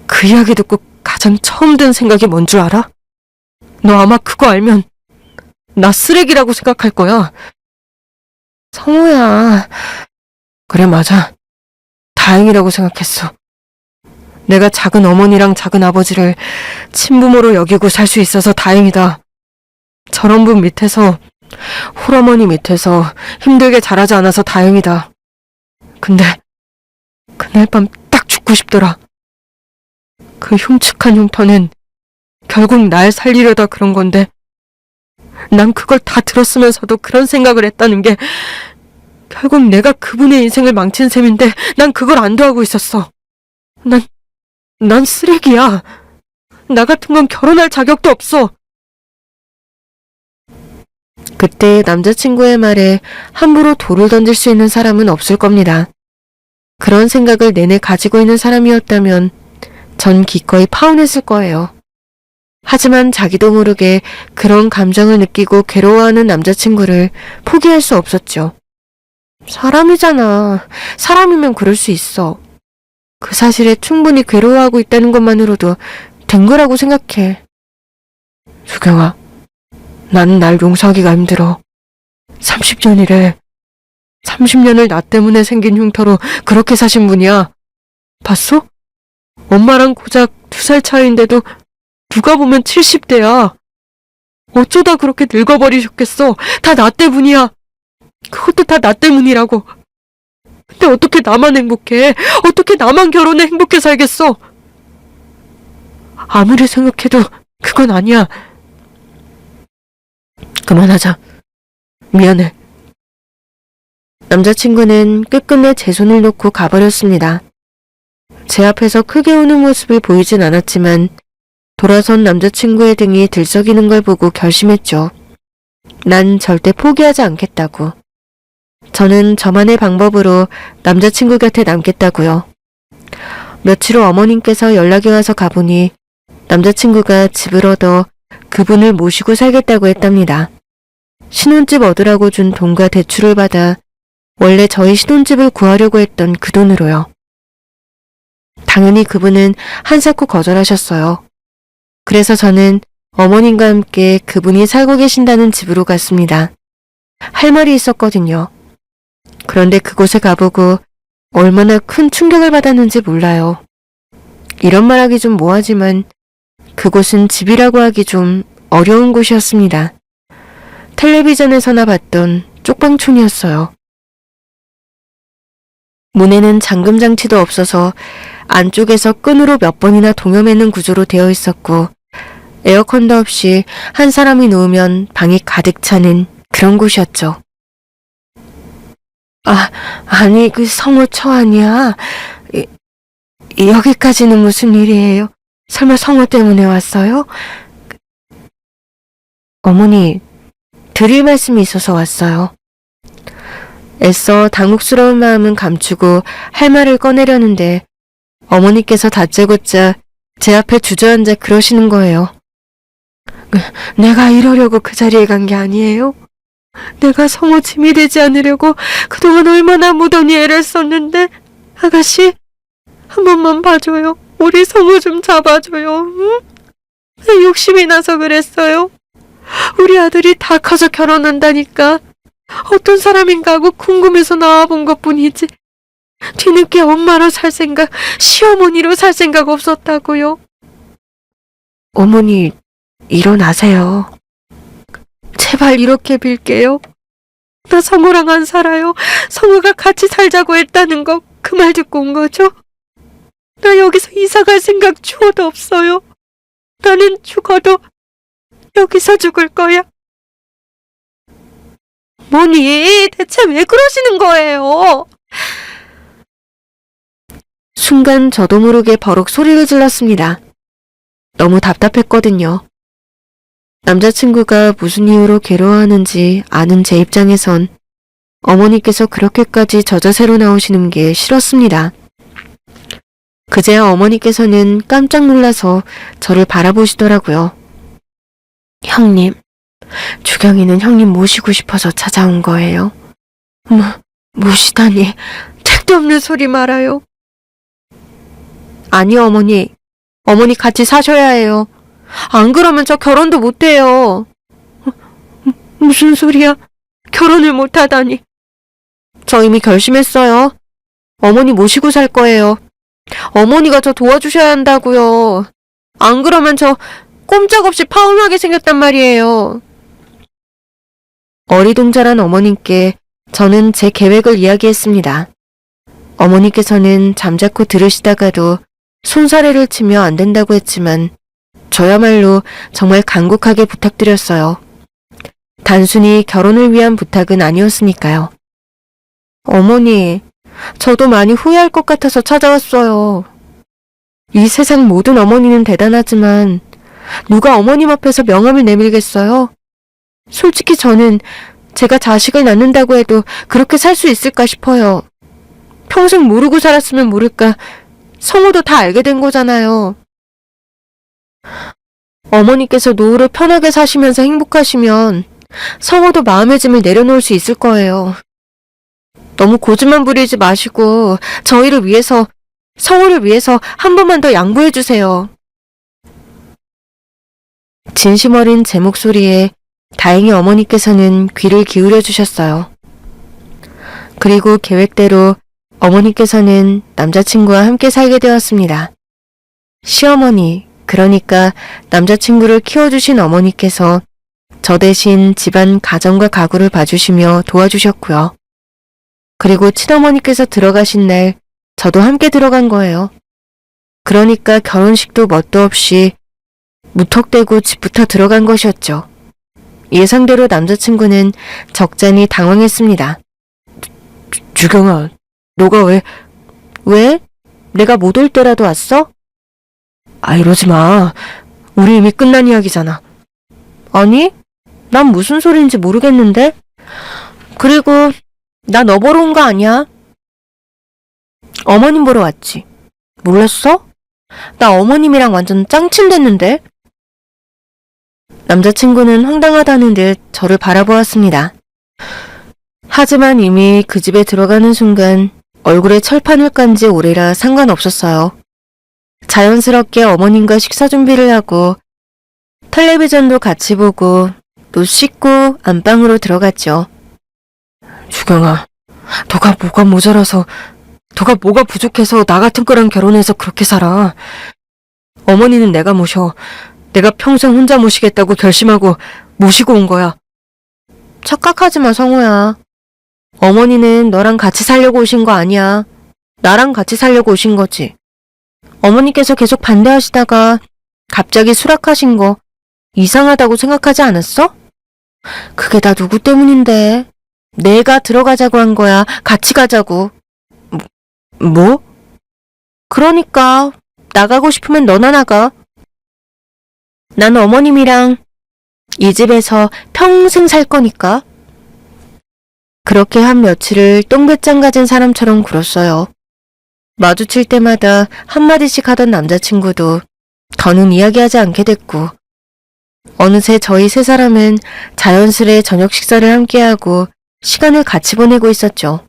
그 이야기 듣고 가장 처음 든 생각이 뭔 줄 알아? 너 아마 그거 알면 나 쓰레기라고 생각할 거야. 성우야. 그래, 맞아. 다행이라고 생각했어. 내가 작은 어머니랑 작은 아버지를 친부모로 여기고 살 수 있어서 다행이다. 저런 분 밑에서, 홀어머니 밑에서 힘들게 자라지 않아서 다행이다. 근데 그날 밤 딱 죽고 싶더라. 그 흉측한 흉터는 결국 날 살리려다 그런 건데 난 그걸 다 들었으면서도 그런 생각을 했다는 게 결국 내가 그분의 인생을 망친 셈인데 난 그걸 안도하고 있었어. 난 쓰레기야. 나 같은 건 결혼할 자격도 없어. 그때 남자친구의 말에 함부로 돌을 던질 수 있는 사람은 없을 겁니다. 그런 생각을 내내 가지고 있는 사람이었다면 전 기꺼이 파혼했을 거예요. 하지만 자기도 모르게 그런 감정을 느끼고 괴로워하는 남자친구를 포기할 수 없었죠. 사람이잖아. 사람이면 그럴 수 있어. 그 사실에 충분히 괴로워하고 있다는 것만으로도 된 거라고 생각해. 수경아, 나는 날 용서하기가 힘들어. 30년이래. 30년을 나 때문에 생긴 흉터로 그렇게 사신 분이야. 봤어? 엄마랑 고작 2살 차이인데도 누가 보면 70대야. 어쩌다 그렇게 늙어버리셨겠어. 다 나 때문이야. 그것도 다 나 때문이라고. 근데 어떻게 나만 행복해? 어떻게 나만 결혼해 행복해 살겠어? 아무리 생각해도 그건 아니야. 그만하자. 미안해. 남자친구는 끝끝내 제 손을 놓고 가버렸습니다. 제 앞에서 크게 우는 모습을 보이진 않았지만 돌아선 남자친구의 등이 들썩이는 걸 보고 결심했죠. 난 절대 포기하지 않겠다고. 저는 저만의 방법으로 남자친구 곁에 남겠다고요. 며칠 후 어머님께서 연락이 와서 가보니 남자친구가 집을 얻어 그분을 모시고 살겠다고 했답니다. 신혼집 얻으라고 준 돈과 대출을 받아 원래 저희 신혼집을 구하려고 했던 그 돈으로요. 당연히 그분은 한사코 거절하셨어요. 그래서 저는 어머님과 함께 그분이 살고 계신다는 집으로 갔습니다. 할 말이 있었거든요. 그런데 그곳에 가보고 얼마나 큰 충격을 받았는지 몰라요. 이런 말하기 좀 뭐하지만 그곳은 집이라고 하기 좀 어려운 곳이었습니다. 텔레비전에서나 봤던 쪽방촌이었어요. 문에는 잠금 장치도 없어서 안쪽에서 끈으로 몇 번이나 동여매는 구조로 되어 있었고 에어컨도 없이 한 사람이 누우면 방이 가득 차는 그런 곳이었죠. 아니 그 성호처 아니야? 여기까지는 무슨 일이에요? 설마 성호 때문에 왔어요? 어머니, 드릴 말씀이 있어서 왔어요. 애써 당혹스러운 마음은 감추고 할 말을 꺼내려는데 어머니께서 다짜고짜 제 앞에 주저앉아 그러시는 거예요. 내가 이러려고 그 자리에 간 게 아니에요? 내가 성호 짐이 되지 않으려고 그동안 얼마나 무던히 애를 썼는데 아가씨 한 번만 봐줘요. 우리 성호 좀 잡아줘요. 응? 욕심이 나서 그랬어요. 우리 아들이 다 커서 결혼한다니까 어떤 사람인가 하고 궁금해서 나와본 것뿐이지 뒤늦게 엄마로 살 생각, 시어머니로 살 생각 없었다고요. 어머니, 일어나세요. 제발 이렇게 빌게요. 나 성우랑 안 살아요. 성우가 같이 살자고 했다는 거 그 말 듣고 온 거죠? 나 여기서 이사갈 생각 추워도 없어요. 나는 죽어도 여기서 죽을 거야. 뭐니? 대체 왜 그러시는 거예요? 순간 저도 모르게 버럭 소리를 질렀습니다. 너무 답답했거든요. 남자친구가 무슨 이유로 괴로워하는지 아는 제 입장에선 어머니께서 그렇게까지 저자세로 나오시는 게 싫었습니다. 그제야 어머니께서는 깜짝 놀라서 저를 바라보시더라고요. 형님, 주경이는 형님 모시고 싶어서 찾아온 거예요. 모시다니, 택도 없는 소리 말아요. 아니요, 어머니. 어머니 같이 사셔야 해요. 안 그러면 저 결혼도 못해요. 무슨 소리야? 결혼을 못하다니. 저 이미 결심했어요. 어머니 모시고 살 거예요. 어머니가 저 도와주셔야 한다고요. 안 그러면 저 꼼짝없이 파혼하게 생겼단 말이에요. 어리둥절한 어머님께 저는 제 계획을 이야기했습니다. 어머니께서는 잠자코 들으시다가도 손사래를 치며 안 된다고 했지만 저야말로 정말 간곡하게 부탁드렸어요. 단순히 결혼을 위한 부탁은 아니었으니까요. 어머니, 저도 많이 후회할 것 같아서 찾아왔어요. 이 세상 모든 어머니는 대단하지만 누가 어머님 앞에서 명함을 내밀겠어요? 솔직히 저는 제가 자식을 낳는다고 해도 그렇게 살 수 있을까 싶어요. 평생 모르고 살았으면 모를까 성우도 다 알게 된 거잖아요. 어머니께서 노후를 편하게 사시면서 행복하시면 성우도 마음의 짐을 내려놓을 수 있을 거예요. 너무 고집만 부리지 마시고 저희를 위해서, 성우를 위해서 한 번만 더 양보해 주세요. 진심 어린 제 목소리에 다행히 어머니께서는 귀를 기울여 주셨어요. 그리고 계획대로 어머니께서는 남자친구와 함께 살게 되었습니다. 시어머니, 그러니까 남자친구를 키워주신 어머니께서 저 대신 집안 가정과 가구를 봐주시며 도와주셨고요. 그리고 친어머니께서 들어가신 날 저도 함께 들어간 거예요. 그러니까 결혼식도 멋도 없이 무턱대고 집부터 들어간 것이었죠. 예상대로 남자친구는 적잖이 당황했습니다. 주경아, 너가 왜? 내가 못 올 때라도 왔어? 아, 이러지 마. 우리 이미 끝난 이야기잖아. 아니, 난 무슨 소리인지 모르겠는데? 그리고 나 너 보러 온 거 아니야? 어머님 보러 왔지. 몰랐어? 나 어머님이랑 완전 짱친 됐는데? 남자친구는 황당하다는 듯 저를 바라보았습니다. 하지만 이미 그 집에 들어가는 순간 얼굴에 철판을 깐 지 오래라 상관없었어요. 자연스럽게 어머님과 식사 준비를 하고 텔레비전도 같이 보고 또 씻고 안방으로 들어갔죠. 주경아, 너가 뭐가 모자라서, 너가 뭐가 부족해서 나 같은 거랑 결혼해서 그렇게 살아. 어머니는 내가 모셔. 내가 평생 혼자 모시겠다고 결심하고 모시고 온 거야. 착각하지 마, 성우야. 어머니는 너랑 같이 살려고 오신 거 아니야. 나랑 같이 살려고 오신 거지. 어머니께서 계속 반대하시다가 갑자기 수락하신 거 이상하다고 생각하지 않았어? 그게 다 누구 때문인데. 내가 들어가자고 한 거야. 같이 가자고. 뭐? 그러니까 나가고 싶으면 너나 나가. 난 어머님이랑 이 집에서 평생 살 거니까. 그렇게 한 며칠을 똥배짱 가진 사람처럼 굴었어요. 마주칠 때마다 한마디씩 하던 남자친구도 더는 이야기하지 않게 됐고, 어느새 저희 세 사람은 자연스레 저녁 식사를 함께하고 시간을 같이 보내고 있었죠.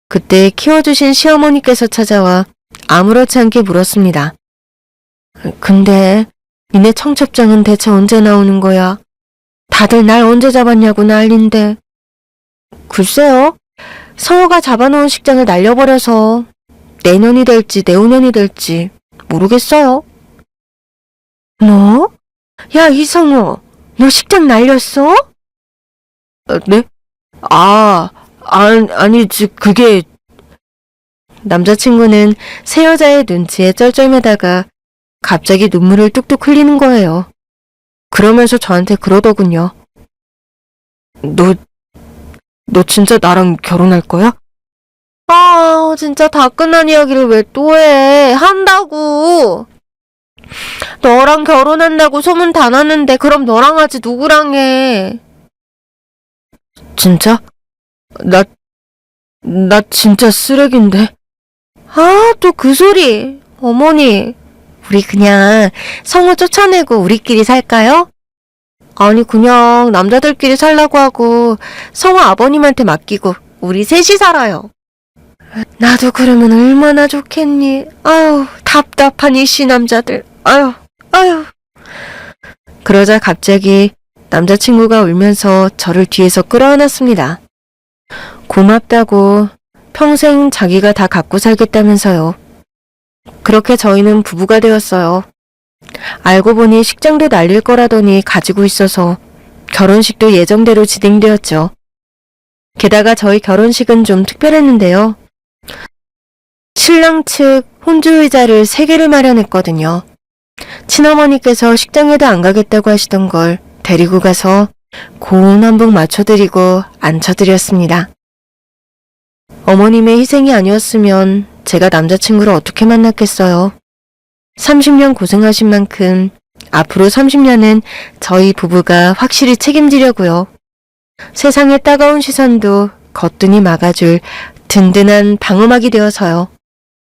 그때 키워주신 시어머니께서 찾아와 아무렇지 않게 물었습니다. 근데 니네 청첩장은 대체 언제 나오는 거야? 다들 날 언제 잡았냐고 난린데. 글쎄요. 성우가 잡아놓은 식장을 날려버려서 내년이 될지 내후년이 될지 모르겠어요. 뭐? 야, 이성우, 너 식장 날렸어? 네? 아니지, 그게... 남자친구는 새 여자의 눈치에 쩔쩔매다가 갑자기 눈물을 뚝뚝 흘리는 거예요. 그러면서 저한테 그러더군요. 너 진짜 나랑 결혼할 거야? 아, 진짜 다 끝난 이야기를 왜 또 해? 한다고! 너랑 결혼한다고 소문 다 났는데 그럼 너랑 하지 누구랑 해? 진짜? 나 진짜 쓰레기인데. 아, 또 그 소리. 어머니, 우리 그냥 성우 쫓아내고 우리끼리 살까요? 아니, 그냥 남자들끼리 살라고 하고 성우 아버님한테 맡기고 우리 셋이 살아요. 나도 그러면 얼마나 좋겠니? 아유, 답답한 이씨 남자들. 아유. 그러자 갑자기 남자친구가 울면서 저를 뒤에서 끌어안았습니다. 고맙다고, 평생 자기가 다 갖고 살겠다면서요. 그렇게 저희는 부부가 되었어요. 알고 보니 식장도 날릴 거라더니 가지고 있어서 결혼식도 예정대로 진행되었죠. 게다가 저희 결혼식은 좀 특별했는데요. 신랑 측 혼주의자를 3개를 마련했거든요. 친어머니께서 식장에도 안 가겠다고 하시던 걸 데리고 가서 고운 한복 맞춰드리고 앉혀드렸습니다. 어머님의 희생이 아니었으면 제가 남자친구를 어떻게 만났겠어요. 30년 고생하신 만큼 앞으로 30년은 저희 부부가 확실히 책임지려고요. 세상의 따가운 시선도 거뜬히 막아줄 든든한 방어막이 되어서요.